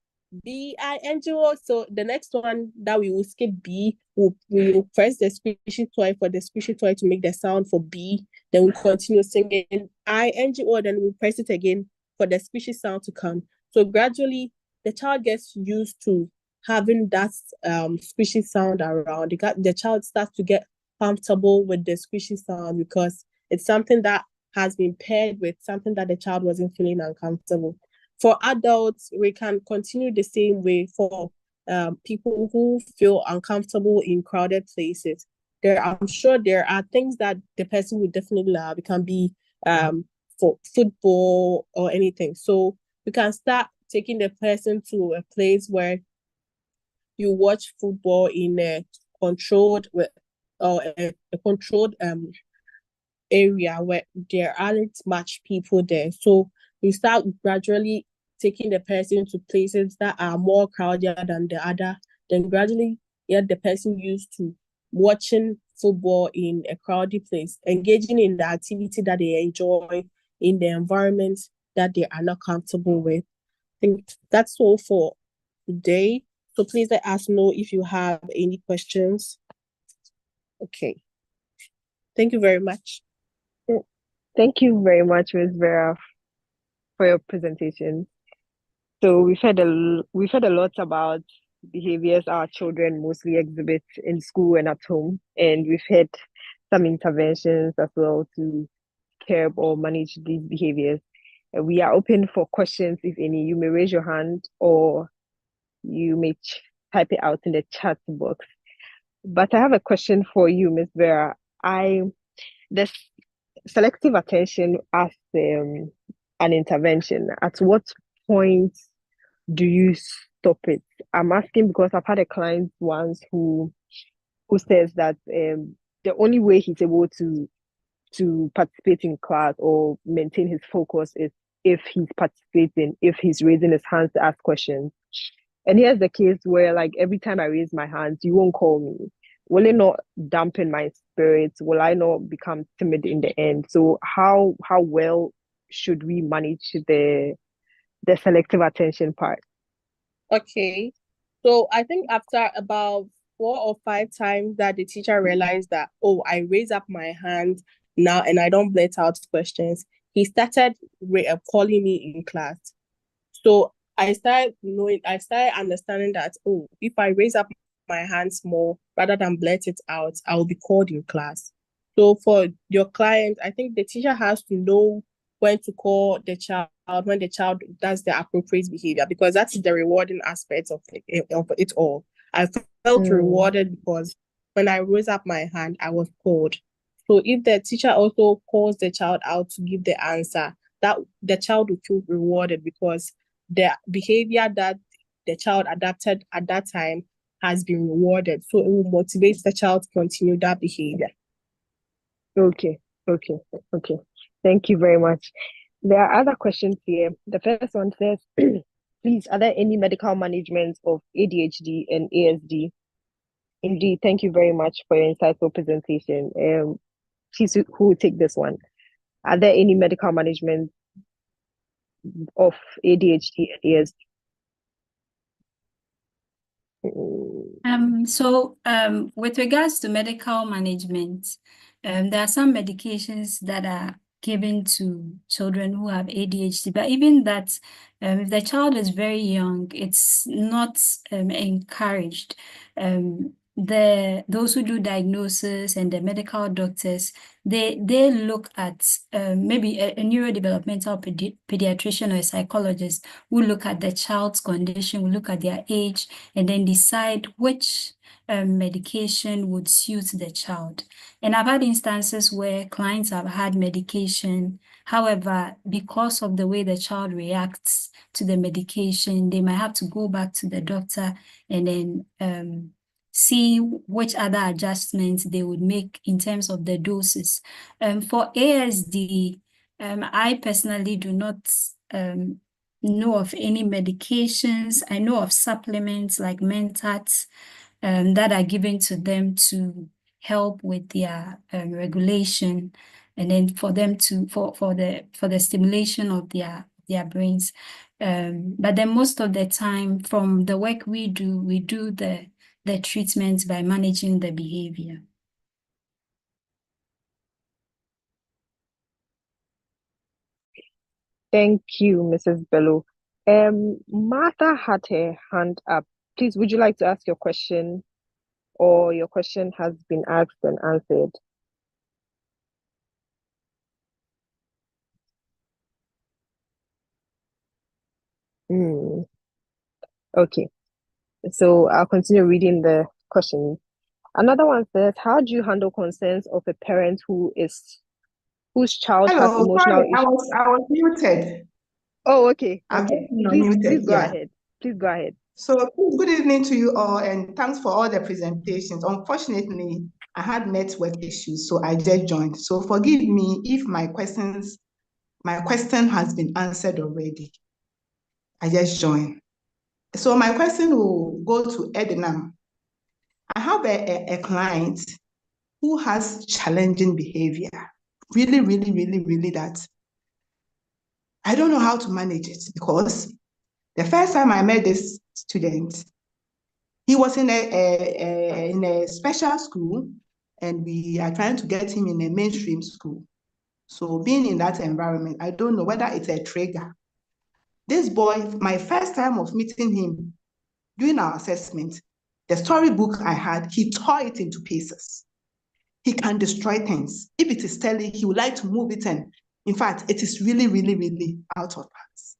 B-I-N-G-O. So the next one that we will skip B, we will press the squishy toy for the squishy toy to make the sound for B. Then we'll continue singing I-N-G-O. Then we'll press it again for the squishy sound to come. So gradually, the child gets used to having that squishy sound around. The child starts to get comfortable with the squishy sound, because it's something that has been paired with something that the child wasn't feeling uncomfortable. For adults, we can continue the same way for people who feel uncomfortable in crowded places. I'm sure there are things that the person would definitely love. It can be for football or anything. So we can start taking the person to a place where you watch football in a controlled area where there aren't much people there. So you start gradually taking the person to places that are more crowded than the other. Then gradually get the person used to watching football in a crowded place, engaging in the activity that they enjoy in the environment that they are not comfortable with. I think that's all for today. So please let us know if you have any questions. Okay. Thank you very much. Thank you very much, Ms. Vera, for your presentation. So we've heard a lot about behaviors our children mostly exhibit in school and at home, and we've had some interventions as well to curb or manage these behaviors. We are open for questions, if any. You may raise your hand, or you may type it out in the chat box. But I have a question for you, Ms. Vera. The selective attention as an intervention, at what point do you stop it? I'm asking because I've had a client once who says that the only way he's able to participate in class or maintain his focus is if he's participating, if he's raising his hands to ask questions. And here's the case where, like, every time I raise my hands, you won't call me. Will it not dampen my spirits? Will I not become timid in the end? So how well should we manage the selective attention part? Okay. So I think after about 4 or 5 times that the teacher realized that, oh, I raise up my hand now and I don't blurt out questions, he started calling me in class. So I started understanding that, oh, if I raise up my hands more rather than blurt it out, I will be called in class. So for your client, I think the teacher has to know when to call the child when the child does the appropriate behavior, because that's the rewarding aspect of it all. I felt rewarded because when I raised up my hand, I was called. So if the teacher also calls the child out to give the answer, that the child will feel rewarded because the behavior that the child adapted at that time has been rewarded. So it will motivate the child to continue that behavior. Okay. Thank you very much. There are other questions here. The first one says, please, are there any medical management of ADHD and ASD? Indeed, thank you very much for your insightful presentation. Please, who will take this one? Are there any medical management of ADHD and ASD? With regards to medical management, there are some medications that are given to children who have ADHD, but even that, if the child is very young, it's not encouraged. Those who do diagnosis and the medical doctors, they look at maybe a neurodevelopmental pediatrician or a psychologist who look at the child's condition, will look at their age, and then decide which medication would suit the child. And I've had instances where clients have had medication. However, because of the way the child reacts to the medication, they might have to go back to the doctor and then see which other adjustments they would make in terms of the doses. For ASD, I personally do not know of any medications. I know of supplements like Mentat that are given to them to help with their regulation, and then for them to for the stimulation of their brains. But then most of the time, from the work we do the treatment by managing the behavior. Thank you, Mrs. Bello. Martha had her hand up. Please, would you like to ask your question, or your question has been asked and answered? Okay, so I'll continue reading the questions. Another one says, how do you handle concerns of a parent whose child has Hello, emotional sorry, issues? I was muted. Oh, okay. I'm Okay. muted, Please go yeah. ahead. Please go ahead. So good evening to you all, and thanks for all the presentations. Unfortunately, I had network issues, so I just joined. So forgive me if my question has been answered already. I just joined. So my question will go to Ednam. I have a client who has challenging behavior. Really, really, really, really that I don't know how to manage it, because the first time I met this student, he was in a special school, and we are trying to get him in a mainstream school. So being in that environment, I don't know whether it's a trigger. This boy, my first time of meeting him, doing our assessment, the storybook I had, he tore it into pieces. He can destroy things. If it is telling, he would like to move it, and in fact, it is really, really, really out of hands.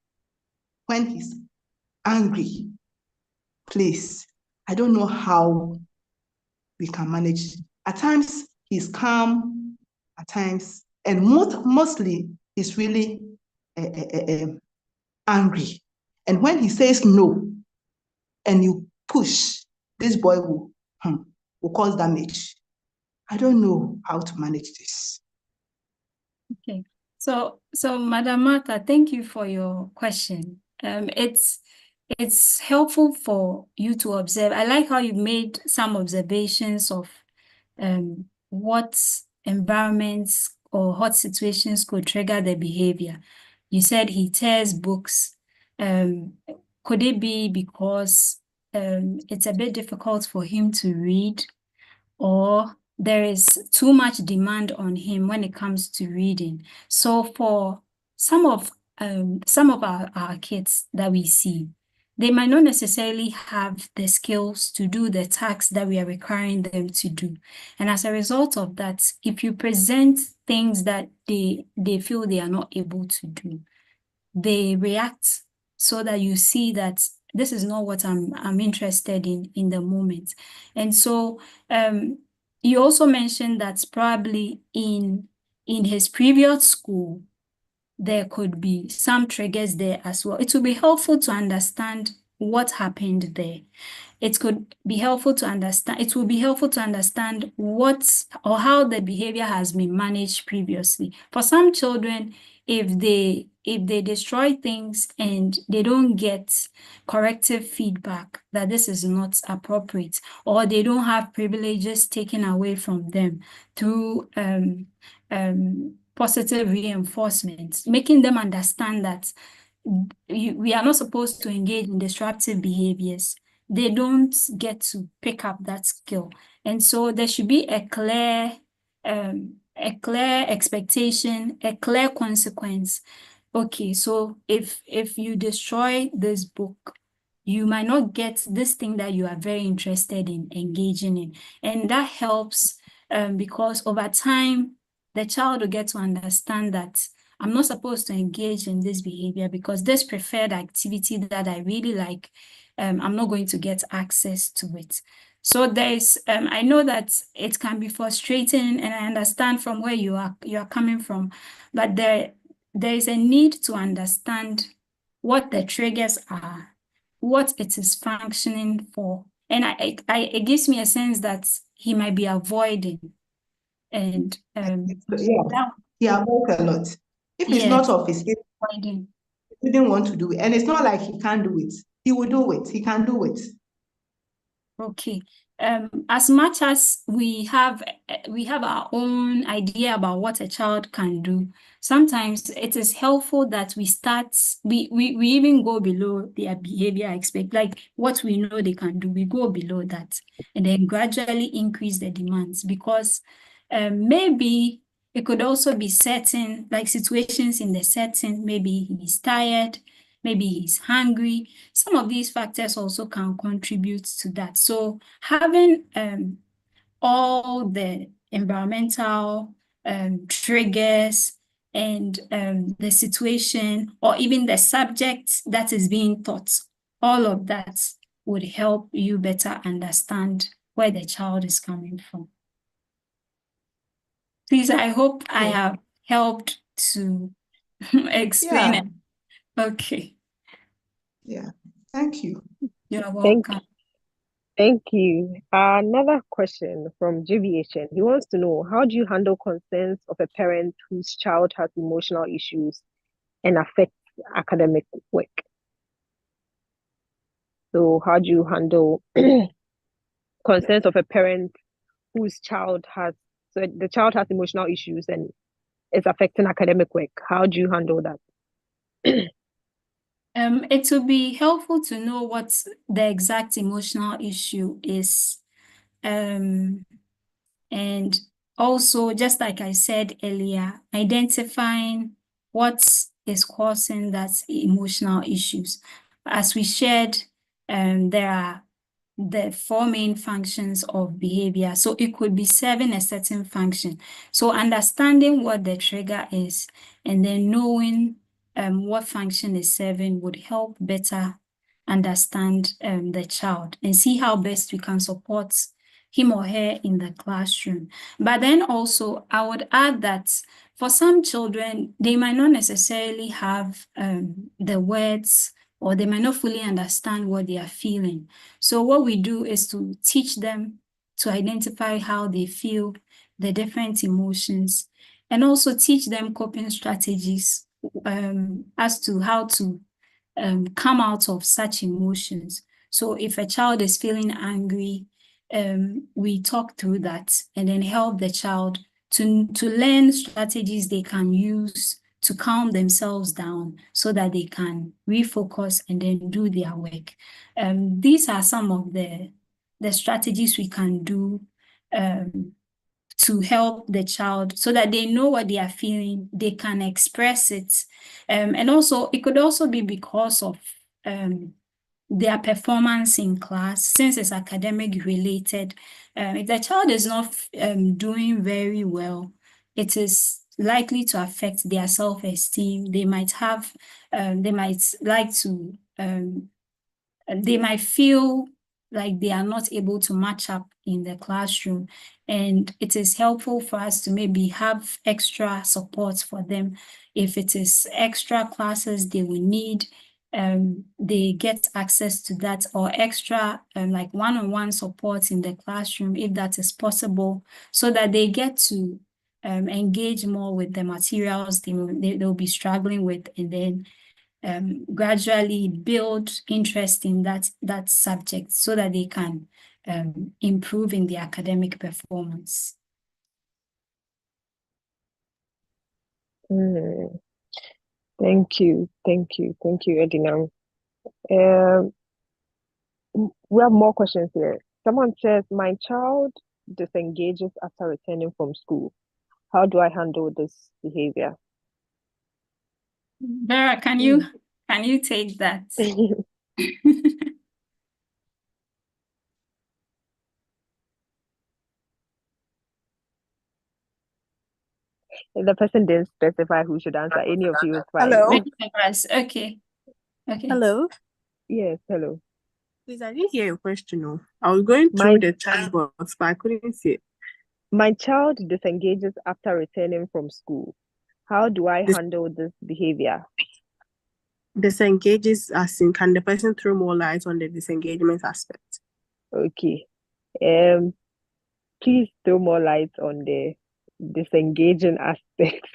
When he's angry, please, I don't know how we can manage. At times, he's calm, at times, and mostly, he's really angry. And when he says no, and you push, this boy will cause damage. I don't know how to manage this. Okay. So Madam Martha, thank you for your question. It's helpful for you to observe. I like how you made some observations of what environments or hot situations could trigger the behavior. You said he tears books. Could it be because it's a bit difficult for him to read, or there is too much demand on him when it comes to reading? So for some of our kids that we see, they might not necessarily have the skills to do the tasks that we are requiring them to do. And as a result of that, if you present things that they feel they are not able to do, they react so that you see that this is not what I'm interested in the moment. And so you also mentioned that probably in his previous school, there could be some triggers there as well. It would be helpful to understand what happened there. It could be helpful to understand, it will be helpful to understand what or how the behavior has been managed previously. For some children, if they destroy things and they don't get corrective feedback that this is not appropriate, or they don't have privileges taken away from them through positive reinforcement, making them understand that we are not supposed to engage in disruptive behaviors, they don't get to pick up that skill. And so there should be a clear expectation, a clear consequence. Okay, so if you destroy this book, you might not get this thing that you are very interested in engaging in. And that helps because over time, the child will get to understand that I'm not supposed to engage in this behavior because this preferred activity that I really like, I'm not going to get access to it. So there's, I know that it can be frustrating, and I understand from where you are coming from, but there is a need to understand what the triggers are, what it is functioning for. And it gives me a sense that he might be avoiding. And Yeah, he avoids a lot. If it's not yes, of his skill, avoiding. he didn't want to do it. And it's not like he can't do it. He will do it. He can do it. Okay. As much as we have our own idea about what a child can do, sometimes it is helpful that we even go below their behavior expect, like what we know they can do, we go below that and then gradually increase the demands, because maybe it could also be certain, like situations in the setting, maybe he's tired, maybe he's hungry. Some of these factors also can contribute to that. So having all the environmental triggers and the situation or even the subject that is being taught, all of that would help you better understand where the child is coming from. Please, I hope I have helped to explain it. Okay. Yeah. Thank you. You're welcome. Thank you. Another question from JVHN. He wants to know, how do you handle concerns of a parent whose child has emotional issues and affects academic work? So how do you handle concerns of a parent whose child has, so the child has emotional issues and it's affecting academic work? How do you handle that? It would be helpful to know what the exact emotional issue is. And also, just like I said earlier, identifying what is causing that emotional issues. As we shared, there are the four main functions of behavior. So it could be serving a certain function. So understanding what the trigger is and then knowing what function is serving would help better understand the child and see how best we can support him or her in the classroom. But then also, I would add that for some children, they might not necessarily have the words or they might not fully understand what they are feeling. So what we do is to teach them to identify how they feel, the different emotions, and also teach them coping strategies as to how to come out of such emotions. So if a child is feeling angry, we talk through that and then help the child to learn strategies they can use to calm themselves down so that they can refocus and then do their work. These are some of the strategies we can do to help the child so that they know what they are feeling, they can express it. And also, it could also be because of their performance in class, since it's academic related. If the child is not doing very well, it is likely to affect their self-esteem. They might have, they might like to, they might feel like they are not able to match up in the classroom. And it is helpful for us to maybe have extra support for them. If it is extra classes they will need, they get access to that, or extra like one-on-one support in the classroom if that is possible, so that they get to engage more with the materials they'll be struggling with, and then gradually build interest in that subject so that they can improve in their academic performance. Thank you, Edina. We have more questions here. Someone says, my child disengages after returning from school. How do I handle this behavior? Vera, can you take that? The person didn't specify who should answer. Any of you is fine. Hello. Okay. Hello. Yes, hello. Please, I didn't hear your question. No. I was going through the chat box, but I couldn't see it. My child disengages after returning from school. How do I handle this behavior? Disengages, as in, can the person throw more light on the disengagement aspect? Okay. Please throw more light on the disengaging aspect.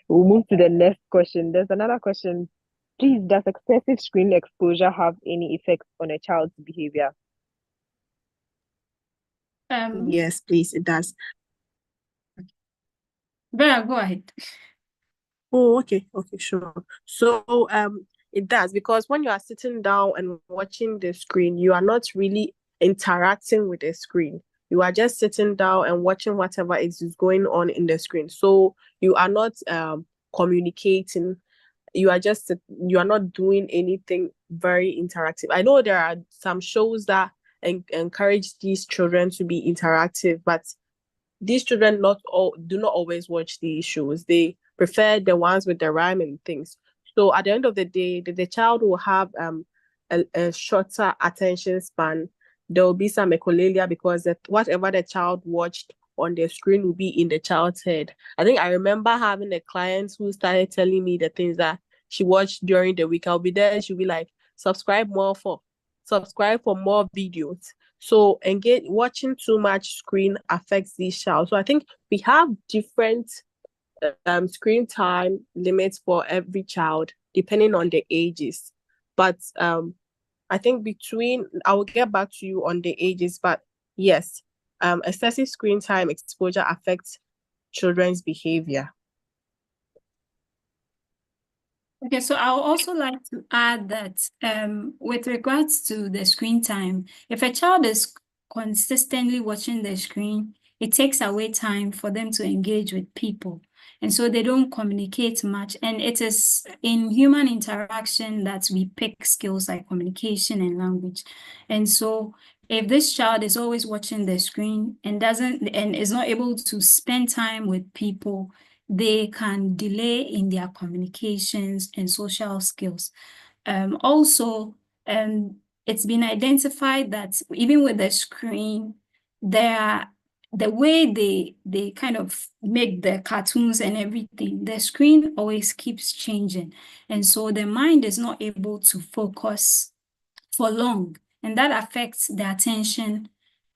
We'll move to the next question. There's another question. Please, does excessive screen exposure have any effect on a child's behavior? Yes, please, it does. Vera, go ahead. Oh, okay, sure. So, it does, because when you are sitting down and watching the screen, you are not really interacting with the screen. You are just sitting down and watching whatever is going on in the screen. So you are not communicating. You are not doing anything very interactive. I know there are some shows that encourage these children to be interactive, but these children do not always watch these shows. They prefer the ones with the rhyme and things. So at the end of the day, the child will have a shorter attention span. There will be some echolalia because whatever the child watched on the screen will be in the child's head. I think I remember having a client who started telling me the things that she watched during the week. I'll be there and she'll be like, subscribe for more videos. So watching too much screen affects these child. So I think we have different screen time limits for every child depending on the ages. But I think I will get back to you on the ages, but yes, excessive screen time exposure affects children's behavior. Okay, so I would also like to add that with regards to the screen time, if a child is consistently watching the screen, it takes away time for them to engage with people. And so they don't communicate much. And it is in human interaction that we pick skills like communication and language. And so if this child is always watching the screen and is not able to spend time with people, they can delay in their communications and social skills. Also, it's been identified that even with the screen, there are the way they kind of make the cartoons and everything, the screen always keeps changing. And so the mind is not able to focus for long, and that affects the attention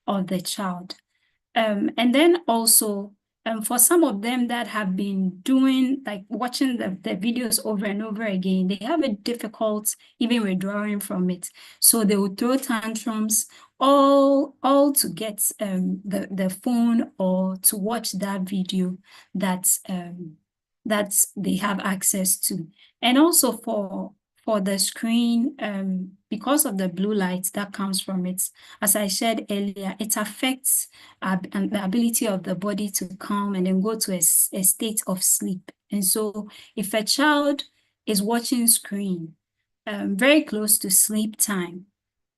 of the child. And then also, for some of them that have been doing, like watching the videos over and over again, they have a difficult even withdrawing from it. So they will throw tantrums all to get the phone or to watch that video that they have access to. And also for the screen, because of the blue light that comes from it, as I said earlier, it affects the ability of the body to calm and then go to a state of sleep. And so if a child is watching screen very close to sleep time,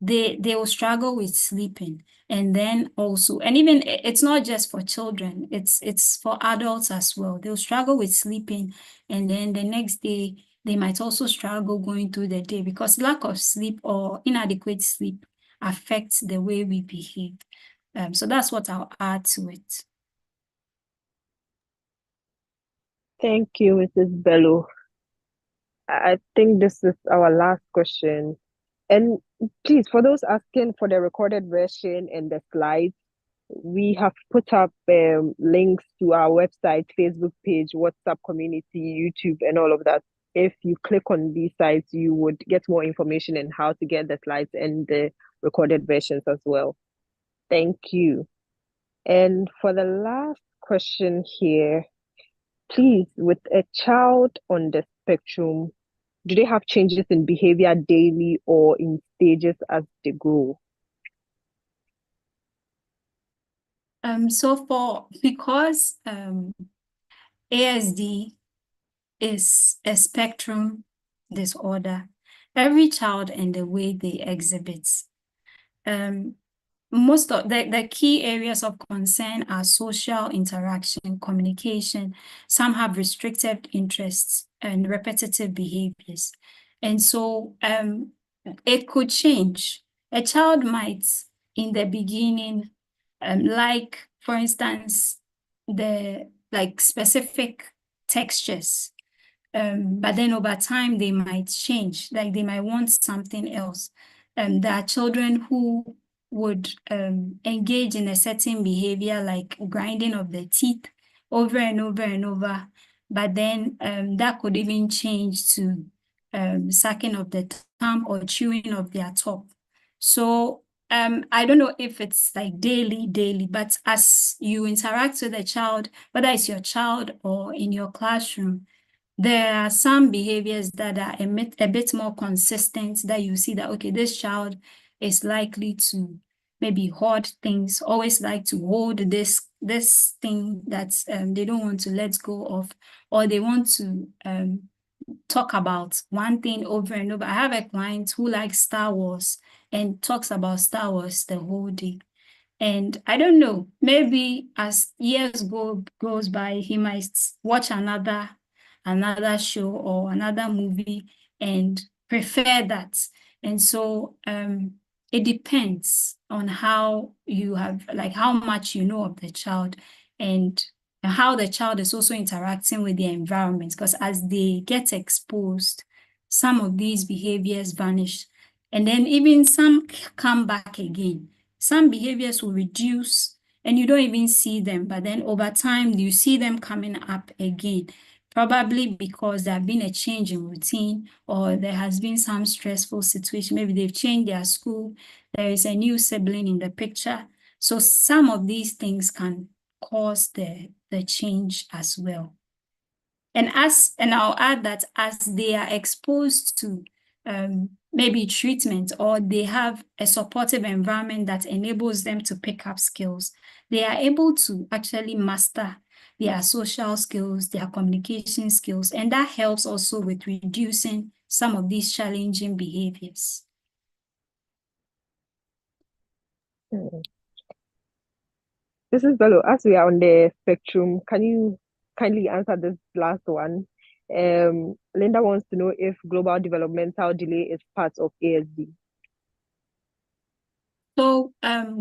they will struggle with sleeping. And then also, and even it's not just for children, it's for adults as well. They'll struggle with sleeping, and then the next day they might also struggle going through the day because lack of sleep or inadequate sleep affects the way we behave. So that's what I'll add to it. Thank you, Mrs. Bello. I think this is our last question. And please, for those asking for the recorded version and the slides, we have put up links to our website, Facebook page, WhatsApp community, YouTube, and all of that. If you click on these sites, you would get more information on how to get the slides and the recorded versions as well. Thank you. And for the last question here, please, with a child on the spectrum, do they have changes in behavior daily or in stages as they grow? So because ASD is a spectrum disorder, every child and the way they exhibit. Most of the key areas of concern are social interaction, communication. Some have restricted interests and repetitive behaviors. And so it could change. A child might, in the beginning, like, for instance, the specific textures. But then over time, they might change, like they might want something else. There are children who would engage in a certain behavior like grinding of the teeth over and over and over. But then that could even change to sucking of the thumb or chewing of their top. So I don't know if it's like daily, but as you interact with a child, whether it's your child or in your classroom, there are some behaviors that are a bit more consistent that you see that, okay, this child is likely to maybe hoard things, always like to hold this thing that they don't want to let go of, or they want to talk about one thing over and over. I have a client who likes Star Wars and talks about Star Wars the whole day. And I don't know, maybe as years goes by, he might watch another show or another movie and prefer that. And so it depends on how you have, like how much you know of the child and how the child is also interacting with the environment. Because as they get exposed, some of these behaviors vanish. And then even some come back again. Some behaviors will reduce and you don't even see them, but then over time you see them coming up again, probably because there have been a change in routine or there has been some stressful situation. Maybe they've changed their school, there is a new sibling in the picture. So some of these things can cause the change as well. And I'll add that as they are exposed to maybe treatment or they have a supportive environment that enables them to pick up skills, they are able to actually master their social skills, their communication skills, and that helps also with reducing some of these challenging behaviors. Mrs. Bello, as we are on the spectrum, can you kindly answer this last one? Linda wants to know if global developmental delay is part of ASD. So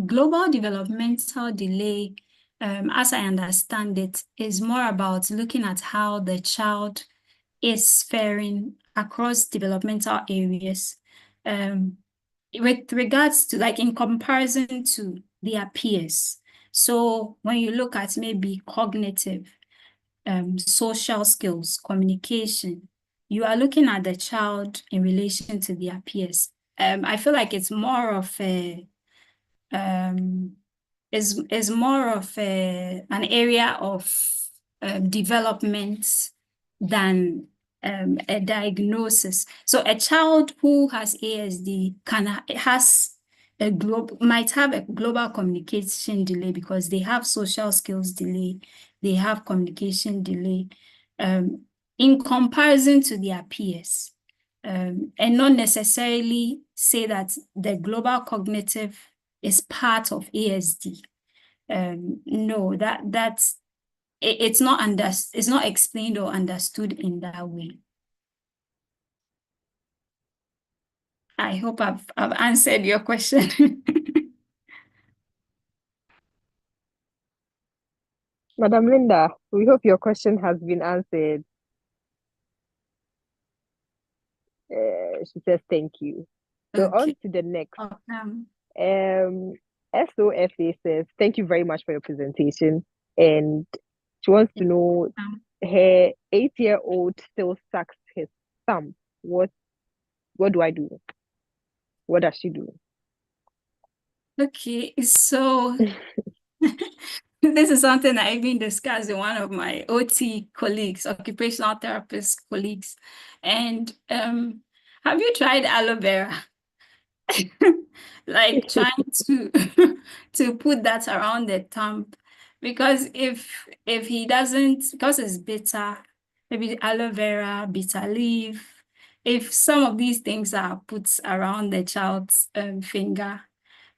global developmental delay as I understand it, is more about looking at how the child is faring across developmental areas, with regards to, like, in comparison to their peers. So when you look at maybe cognitive, social skills, communication, you are looking at the child in relation to their peers. I feel like it's more of a is more of an area of development than a diagnosis. So a child who has ASD might have a global communication delay because they have social skills delay, they have communication delay, in comparison to their peers. And not necessarily say that the global cognitive is part of ASD. No, it's not explained or understood in that way. I hope I've answered your question. Madam Linda, we hope your question has been answered. She says thank you. So on Okay. to the next. Um, SOFA says, thank you very much for your presentation. And she wants to know, her 8-year-old still sucks his thumb. What do I do? What does she do? okay, so this is something I even discussed with one of my OT colleagues, occupational therapist colleagues. And have you tried aloe vera? Like trying to to put that around the thumb, because if he doesn't, because it's bitter, maybe aloe vera, bitter leaf, if some of these things are put around the child's finger,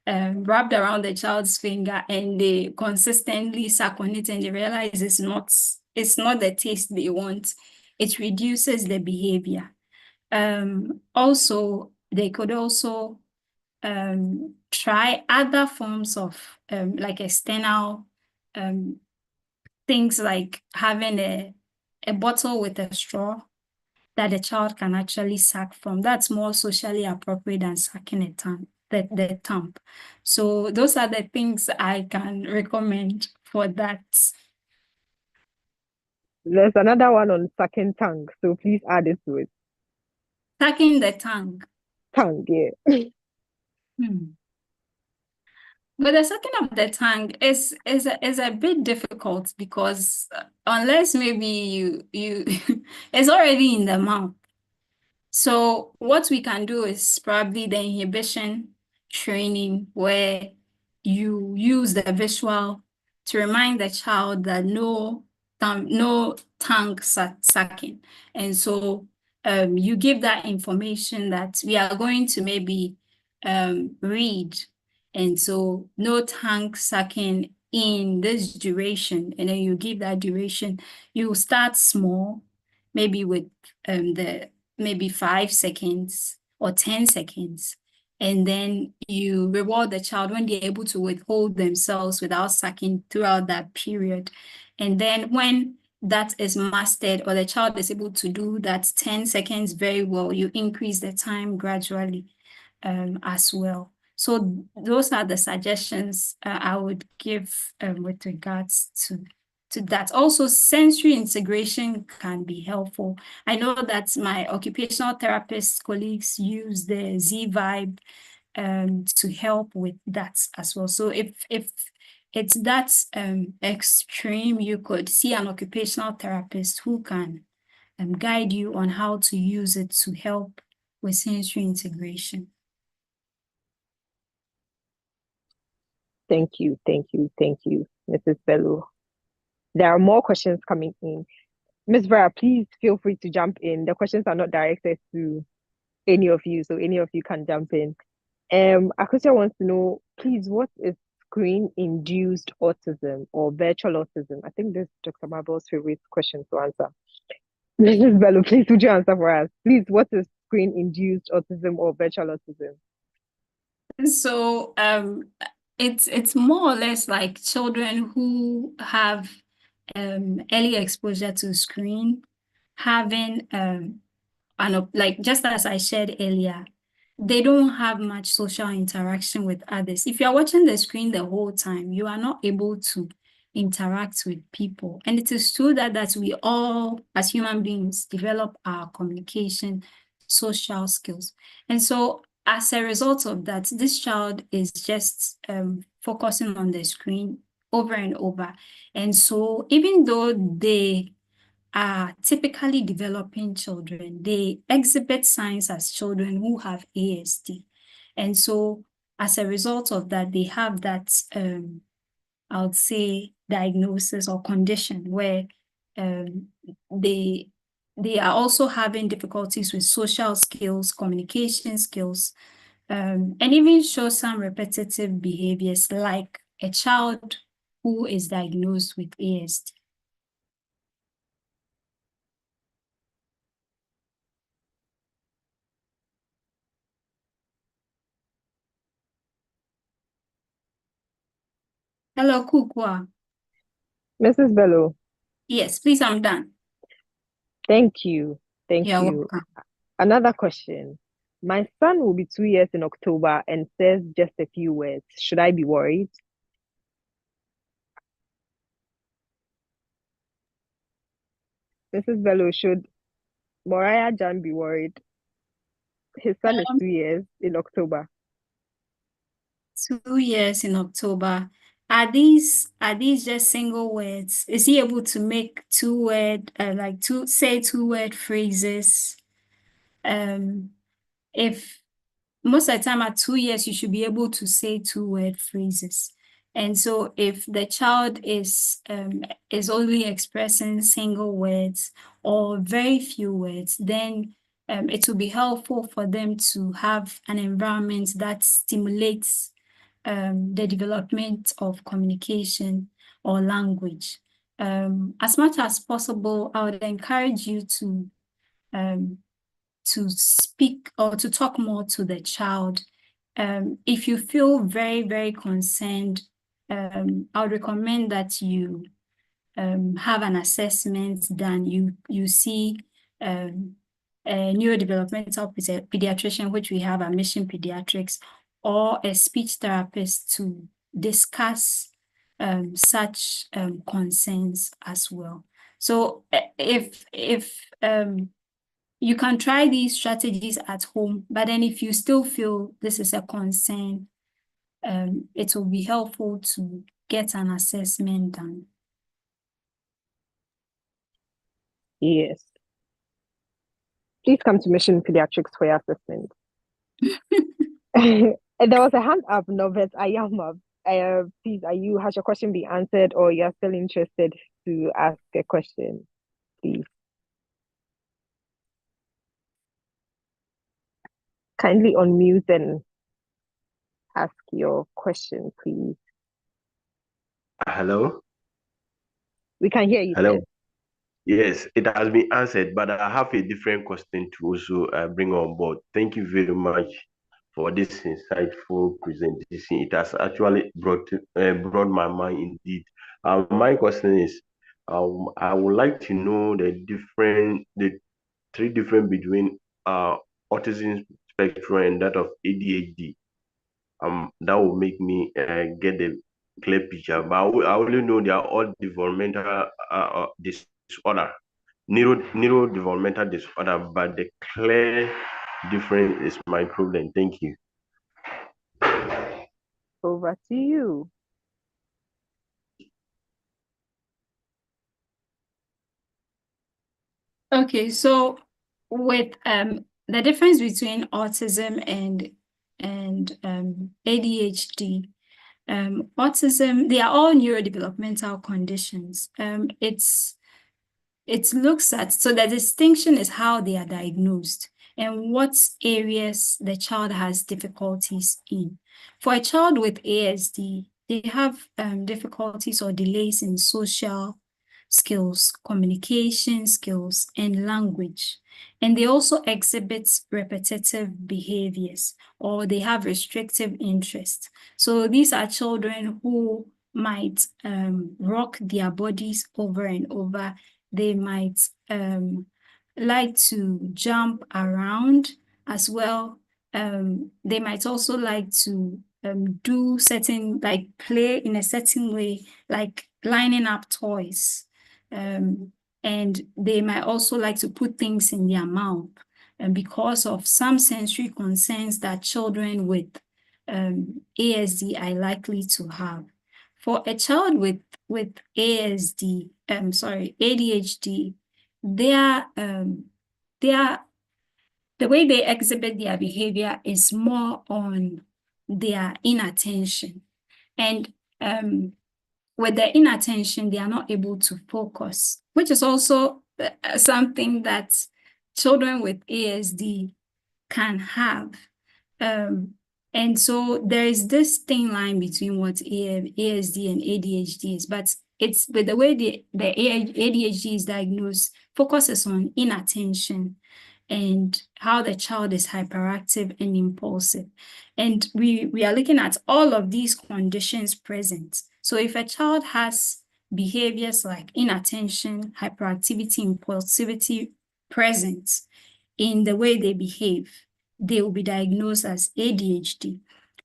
wrapped around the child's finger, and they consistently suck on it and they realize it's not the taste they want, it reduces the behavior. Also, they could also try other forms of like external things, like having a bottle with a straw that the child can actually suck from. That's more socially appropriate than sucking the thumb. So those are the things I can recommend for that. There's another one on sucking tongue, so please add it to it. Sucking the tongue. Tongue, yeah. But the sucking of the tongue is a bit difficult because unless maybe you it's already in the mouth. So what we can do is probably the inhibition training, where you use the visual to remind the child that no tongue sucking. And so you give that information that we are going to maybe read. And so no tongue sucking in this duration. And then you give that duration. You start small, maybe with the maybe 5 seconds or 10 seconds. And then you reward the child when they're able to withhold themselves without sucking throughout that period. And then when that is mastered, or the child is able to do that 10 seconds very well, you increase the time gradually as well. So those are the suggestions I would give with regards to that. Also, sensory integration can be helpful. I know that my occupational therapist colleagues use the Z-Vibe to help with that as well. So if it's that extreme, you could see an occupational therapist who can guide you on how to use it to help with sensory integration. Thank you, Mrs. Bello. There are more questions coming in. Ms. Vera, please feel free to jump in. The questions are not directed to any of you, so any of you can jump in. Akosia wants to know, please, what is screen-induced autism or virtual autism? I think this is Dr. Mabel's favorite question to answer. Mrs. Bello, please, would you answer for us? Please, what is screen-induced autism or virtual autism? So it's more or less like children who have early exposure to screen, having like just as I shared earlier, they don't have much social interaction with others. If you are watching the screen the whole time, you are not able to interact with people. And it is true that we all, as human beings, develop our communication, social skills. And so as a result of that, this child is just focusing on the screen over and over. And so even though they are typically developing children, they exhibit signs as children who have ASD. And so as a result of that, they have that, I would say, diagnosis or condition where they are also having difficulties with social skills, communication skills, and even show some repetitive behaviors like a child who is diagnosed with ASD. Hello, Kukwa. Mrs. Bello, Yes, please, I'm done. thank you. Thank You're you. welcome. Another question. My son will be 2 years in October and says just a few words. Should I be worried? Mrs. Bello, should Moriah Jan be worried? His son is 2 years in October. 2 years in October. Are these just single words? Is he able to make say 2-word phrases? If most of the time at 2 years, you should be able to say 2-word phrases. And so if the child is only expressing single words or very few words, then it will be helpful for them to have an environment that stimulates the development of communication or language. As much as possible, I would encourage you to speak or to talk more to the child. If you feel very, very concerned, I would recommend that you have an assessment done. You see a neurodevelopmental pediatrician, which we have at Mission Pediatrics, or a speech therapist to discuss such concerns as well. So if you can try these strategies at home, but then if you still feel this is a concern, it will be helpful to get an assessment done. Yes. Please come to Mission Pediatrics for your assessment. And there was a hand up, Novet Ayama. Please, has your question been answered, or you're still interested to ask a question? Please. Kindly unmute and ask your question, please. Hello? We can hear you, Hello. sir. Yes, it has been answered, but I have a different question to also bring on board. Thank you very much for this insightful presentation. It has actually brought my mind indeed. My question is, I would like to know the three different between autism spectrum and that of ADHD. That will make me get the clear picture. But I only know they are all developmental disorder, neurodevelopmental disorder. But the clear difference is my problem. Thank you. Over to you. Okay, so with the difference between autism and ADHD, autism, they are all neurodevelopmental conditions. It looks at, so the distinction is how they are diagnosed and what areas the child has difficulties in. For a child with ASD, they have difficulties or delays in social skills, communication skills, and language. And they also exhibit repetitive behaviors, or they have restrictive interests. So these are children who might rock their bodies over and over. They might like to jump around as well. They might also like to do certain, like play in a certain way, like lining up toys. And they might also like to put things in their mouth, and because of some sensory concerns that children with ASD are likely to have. For a child with ADHD, their the way they exhibit their behavior is more on their inattention. And with their inattention, they are not able to focus, which is also something that children with ASD can have. And so there is this thin line between what ASD and ADHD is, but it's with the way the ADHD is diagnosed, focuses on inattention and how the child is hyperactive and impulsive. And we are looking at all of these conditions present. So if a child has behaviors like inattention, hyperactivity, impulsivity present in the way they behave, they will be diagnosed as ADHD.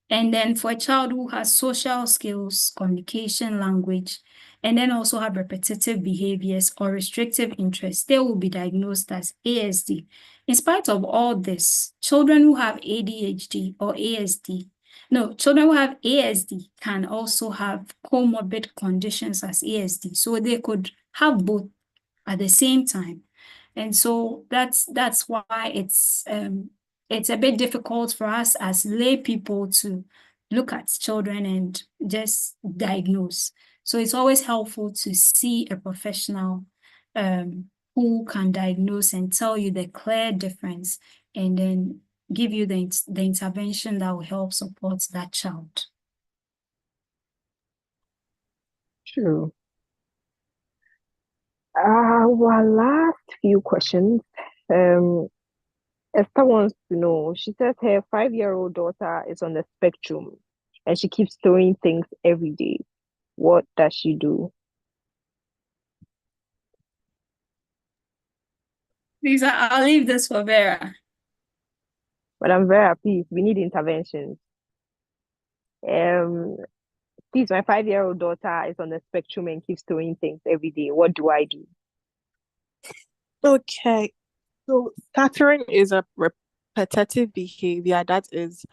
And then for a child who has social skills, communication, language, and then also have repetitive behaviors or restrictive interests, they will be diagnosed as ASD. In spite of all this, children who have ADHD or children who have ASD can also have comorbid conditions as ASD. So they could have both at the same time. And so that's why it's a bit difficult for us as lay people to look at children and just diagnose. So it's always helpful to see a professional who can diagnose and tell you the clear difference, and then give you the intervention that will help support that child. True. Our last few questions. Esther wants to know, she says her 5-year-old daughter is on the spectrum and she keeps throwing things every day. What does she do? Lisa, I'll leave this for Vera. Madam Vera, please, we need interventions. Please, my 5-year-old daughter is on the spectrum and keeps throwing things every day. What do I do? Okay. So stuttering is a repetitive behavior that is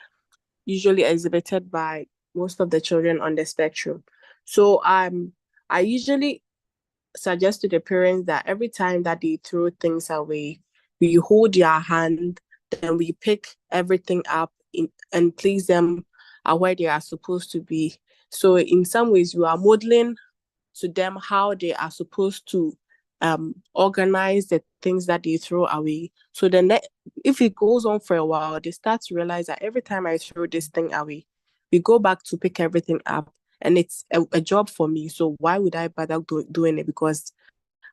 usually exhibited by most of the children on the spectrum. So I usually suggest to the parents that every time that they throw things away, we hold their hand, then we pick everything up and place them where they are supposed to be. So in some ways, you are modeling to them how they are supposed to organize the things that they throw away. So then if it goes on for a while, they start to realize that every time I throw this thing away, we go back to pick everything up. And it's a job for me. So why would I bother doing it? Because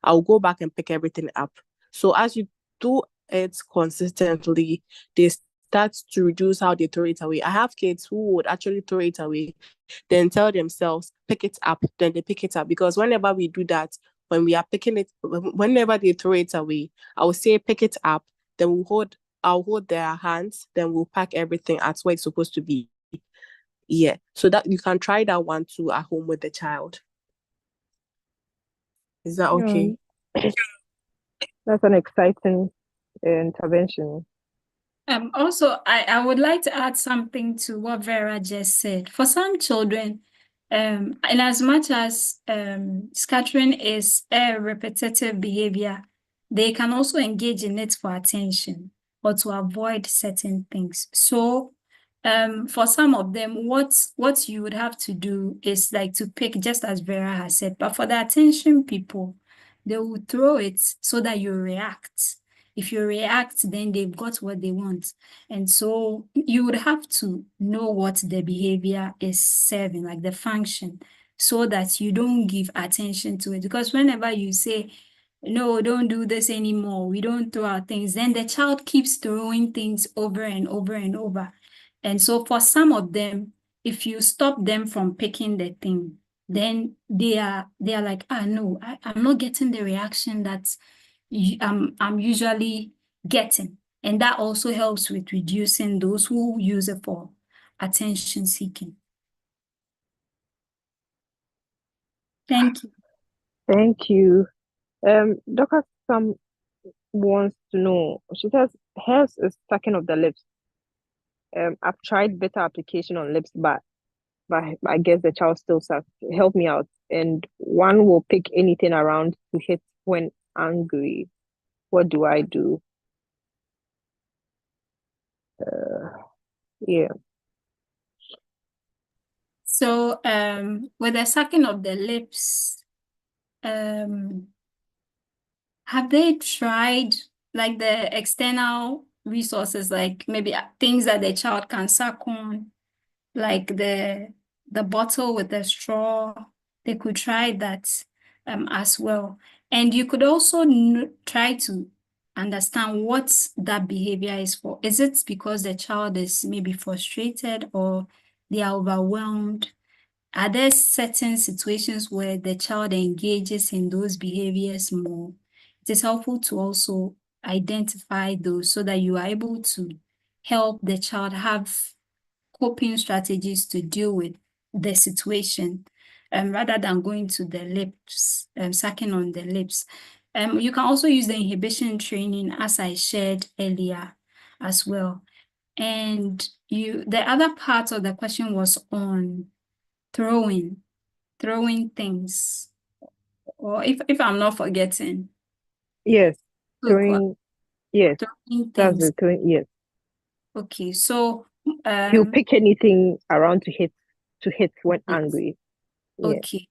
I'll go back and pick everything up. So as you do it consistently, they start to reduce how they throw it away. I have kids who would actually throw it away, then tell themselves, pick it up, then they pick it up. Because whenever we do that, when we are picking it, whenever they throw it away, I will say, pick it up, then I'll hold their hands, then we'll pack everything at where it's supposed to be. Yeah, so that you can try that one too at home with the child. Is that okay? That's an exciting intervention. Also, I would like to add something to what Vera just said. For some children, in as much as scattering is a repetitive behavior, they can also engage in it for attention or to avoid certain things. So for some of them, what you would have to do is like to pick, just as Vera has said, but for the attention people, they will throw it so that you react. If you react, then they've got what they want. And so you would have to know what the behavior is serving, like the function. so that you don't give attention to it. Because whenever you say, no, don't do this anymore, we don't throw out things, then the child keeps throwing things over and over and over. And so for some of them, if you stop them from picking the thing, then they are like, no, I'm not getting the reaction that I'm usually getting. And that also helps with reducing those who use it for attention seeking. Thank you. Thank you. Dr. Sam wants to know, she says, hers is sucking of the lips. I've tried better application on lips, but I guess the child still sucks. Help me out. And one will pick anything around to hit when angry. What do I do? Yeah. So with the sucking of the lips, have they tried like the external resources, like maybe things that the child can suck on, like the bottle with the straw? They could try that as well. And you could also try to understand what that behavior is for. Is it because the child is maybe frustrated or they are overwhelmed? Are there certain situations where the child engages in those behaviors more? It is helpful to also identify those so that you are able to help the child have coping strategies to deal with the situation, rather than going to the lips, sucking on the lips. You can also use the inhibition training, as I shared earlier as well. And the other part of the question was on throwing things, or if I'm not forgetting. Yes. Throwing Yes. That's things. the throwing. Yes. Okay, so He'll pick anything around to hit when yes. angry. Yeah. Okay.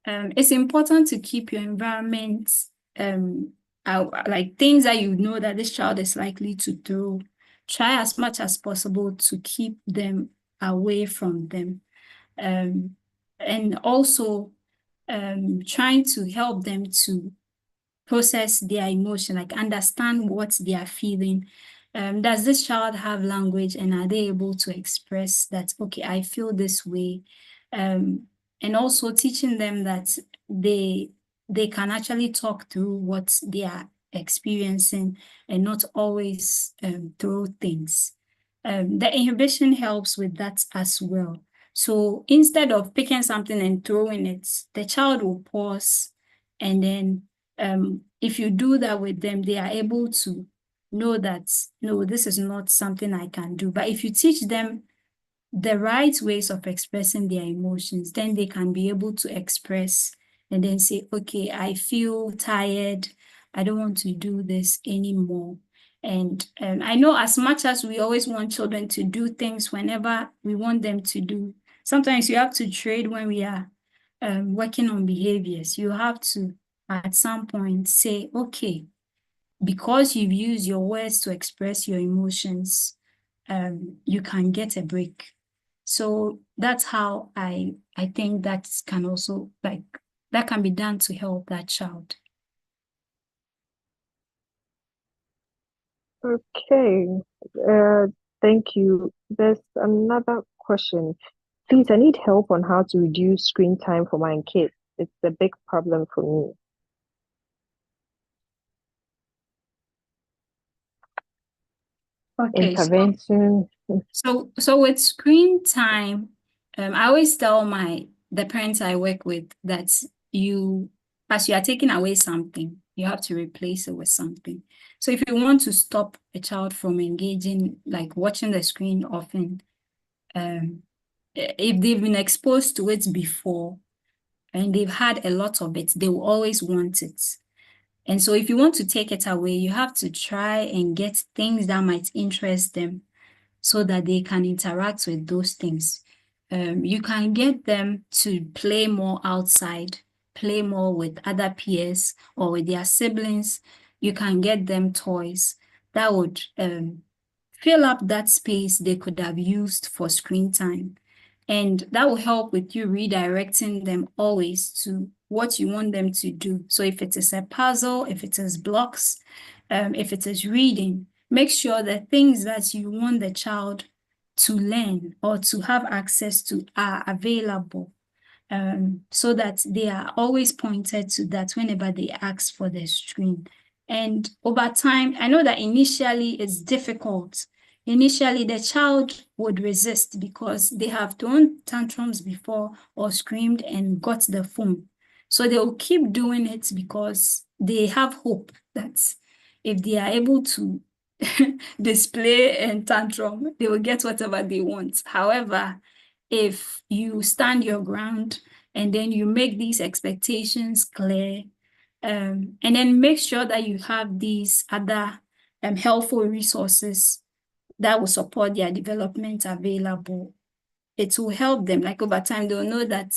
It's important to keep your environment like things that you know that this child is likely to throw. Try as much as possible to keep them away from them. And also trying to help them to process their emotion, like understand what they are feeling. Does this child have language, and are they able to express that, okay, I feel this way? And also teaching them that they can actually talk through what they are experiencing and not always throw things. The inhibition helps with that as well. So instead of picking something and throwing it, the child will pause, and then if you do that with them, they are able to know that, no, this is not something I can do. But if you teach them the right ways of expressing their emotions, then they can be able to express and then say, okay, I feel tired. I don't want to do this anymore. And I know, as much as we always want children to do things whenever we want them to do, sometimes you have to trade when we are working on behaviors. You have to, at some point, say, okay, because you've used your words to express your emotions, you can get a break. So that's how I think that can also, like, that can be done to help that child. Okay. Thank you. There's another question. Please, I need help on how to reduce screen time for my kids. It's a big problem for me. Okay, Intervention. so with screen time, I always tell the parents I work with that as you are taking away something, you have to replace it with something. So if you want to stop a child from engaging, like watching the screen often, if they've been exposed to it before and they've had a lot of it, they will always want it. And so if you want to take it away, you have to try and get things that might interest them so that they can interact with those things. You can get them to play more outside, play more with other peers or with their siblings. You can get them toys that would fill up that space they could have used for screen time. And that will help with you redirecting them always to what you want them to do. So if it is a puzzle, if it is blocks, if it is reading, make sure the things that you want the child to learn or to have access to are available, so that they are always pointed to that whenever they ask for the screen. And over time, I know that initially it's difficult. Initially, the child would resist because they have thrown tantrums before or screamed and got the phone. So they will keep doing it because they have hope that if they are able to display and tantrum, they will get whatever they want. However, if you stand your ground and then you make these expectations clear, and then make sure that you have these other helpful resources that will support their development available, it will help them. Like over time, they'll know that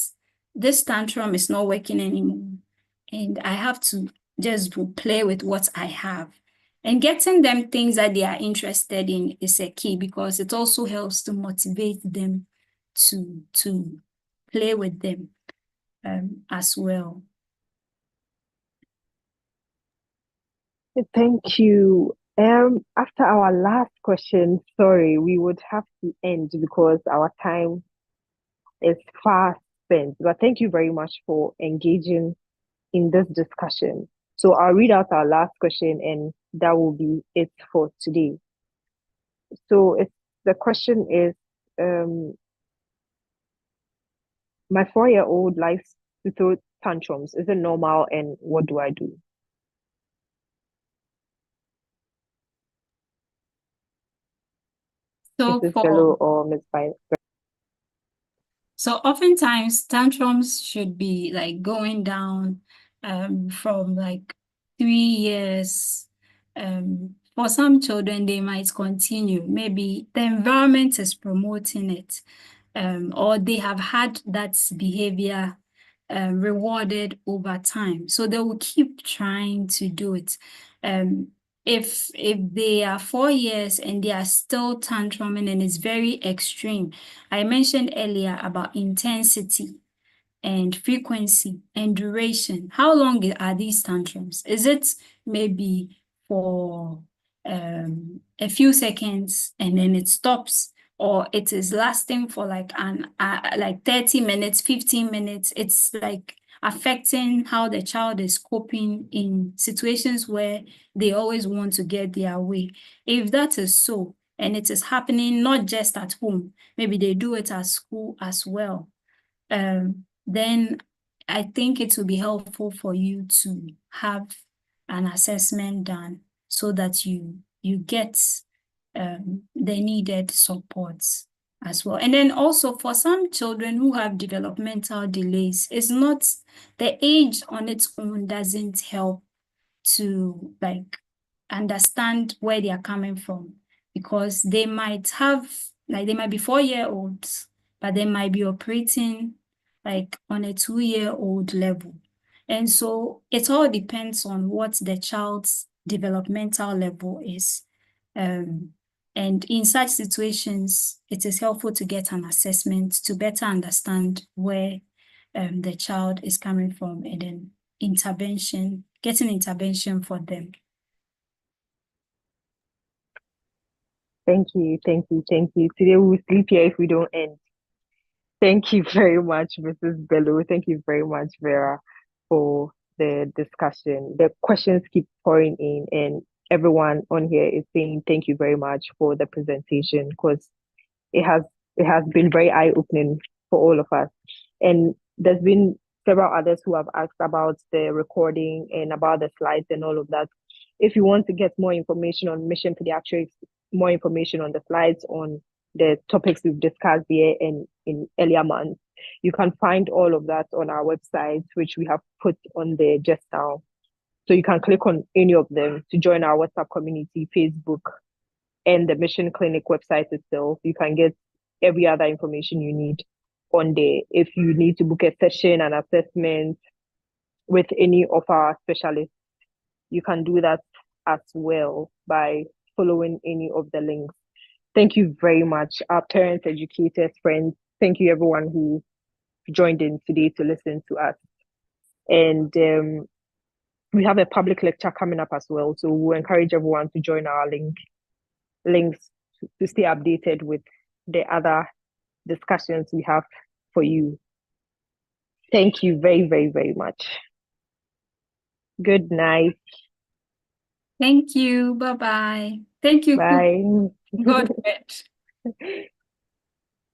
this tantrum is not working anymore, and I have to just play with what I have. And getting them things that they are interested in is a key, because it also helps to motivate them to play with them as well. Thank you. After our last question, sorry, we would have to end because our time is fast spent. But thank you very much for engaging in this discussion. So I'll read out our last question, and that will be it for today. So the question is, my 4-year-old likes to throw tantrums. Is it normal, and what do I do? So Mrs. Bello or Ms. So oftentimes tantrums should be like going down from like 3 years. For some children, they might continue. Maybe the environment is promoting it, or they have had that behavior rewarded over time. So they will keep trying to do it. If they are 4 years and they are still tantruming and it's very extreme, I mentioned earlier about intensity and frequency and duration. How long are these tantrums? Is it maybe for a few seconds and then it stops, or it is lasting for like like 30 minutes, 15 minutes? It's like affecting how the child is coping in situations where they always want to get their way. If that is so, and it is happening not just at home, maybe they do it at school as well, then I think it will be helpful for you to have an assessment done so that you get the needed support as well. And then also for some children who have developmental delays, it's not, the age on its own doesn't help to like understand where they are coming from, because they might have, like they might be 4-year-olds, but they might be operating like on a 2-year-old level. And so it all depends on what the child's developmental level is. And in such situations, it is helpful to get an assessment to better understand where the child is coming from, and then getting intervention for them. Thank you. Today we will sleep here if we don't end. Thank you very much, Mrs. Bello. Thank you very much, Vera, for the discussion. The questions keep pouring in, and everyone on here is saying thank you very much for the presentation, because it has been very eye-opening for all of us. And there's been several others who have asked about the recording and about the slides and all of that. If you want to get more information on Mission Pediatrics, more information on the slides, on the topics we've discussed here and in earlier months, you can find all of that on our website, which we have put on there just now. So you can click on any of them to join our WhatsApp community, Facebook, and the Mission Clinic website itself. You can get every other information you need on there. If you need to book a session, an assessment with any of our specialists, you can do that as well by following any of the links. Thank you very much, our parents, educators, friends, thank you everyone who joined in today to listen to us. And we have a public lecture coming up as well. So we'll encourage everyone to join our links to stay updated with the other discussions we have for you. Thank you very, very, very much. Good night. Thank you. Bye-bye. Thank you. Bye. God bless.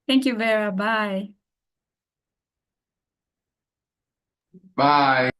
Thank you, Vera. Bye. Bye.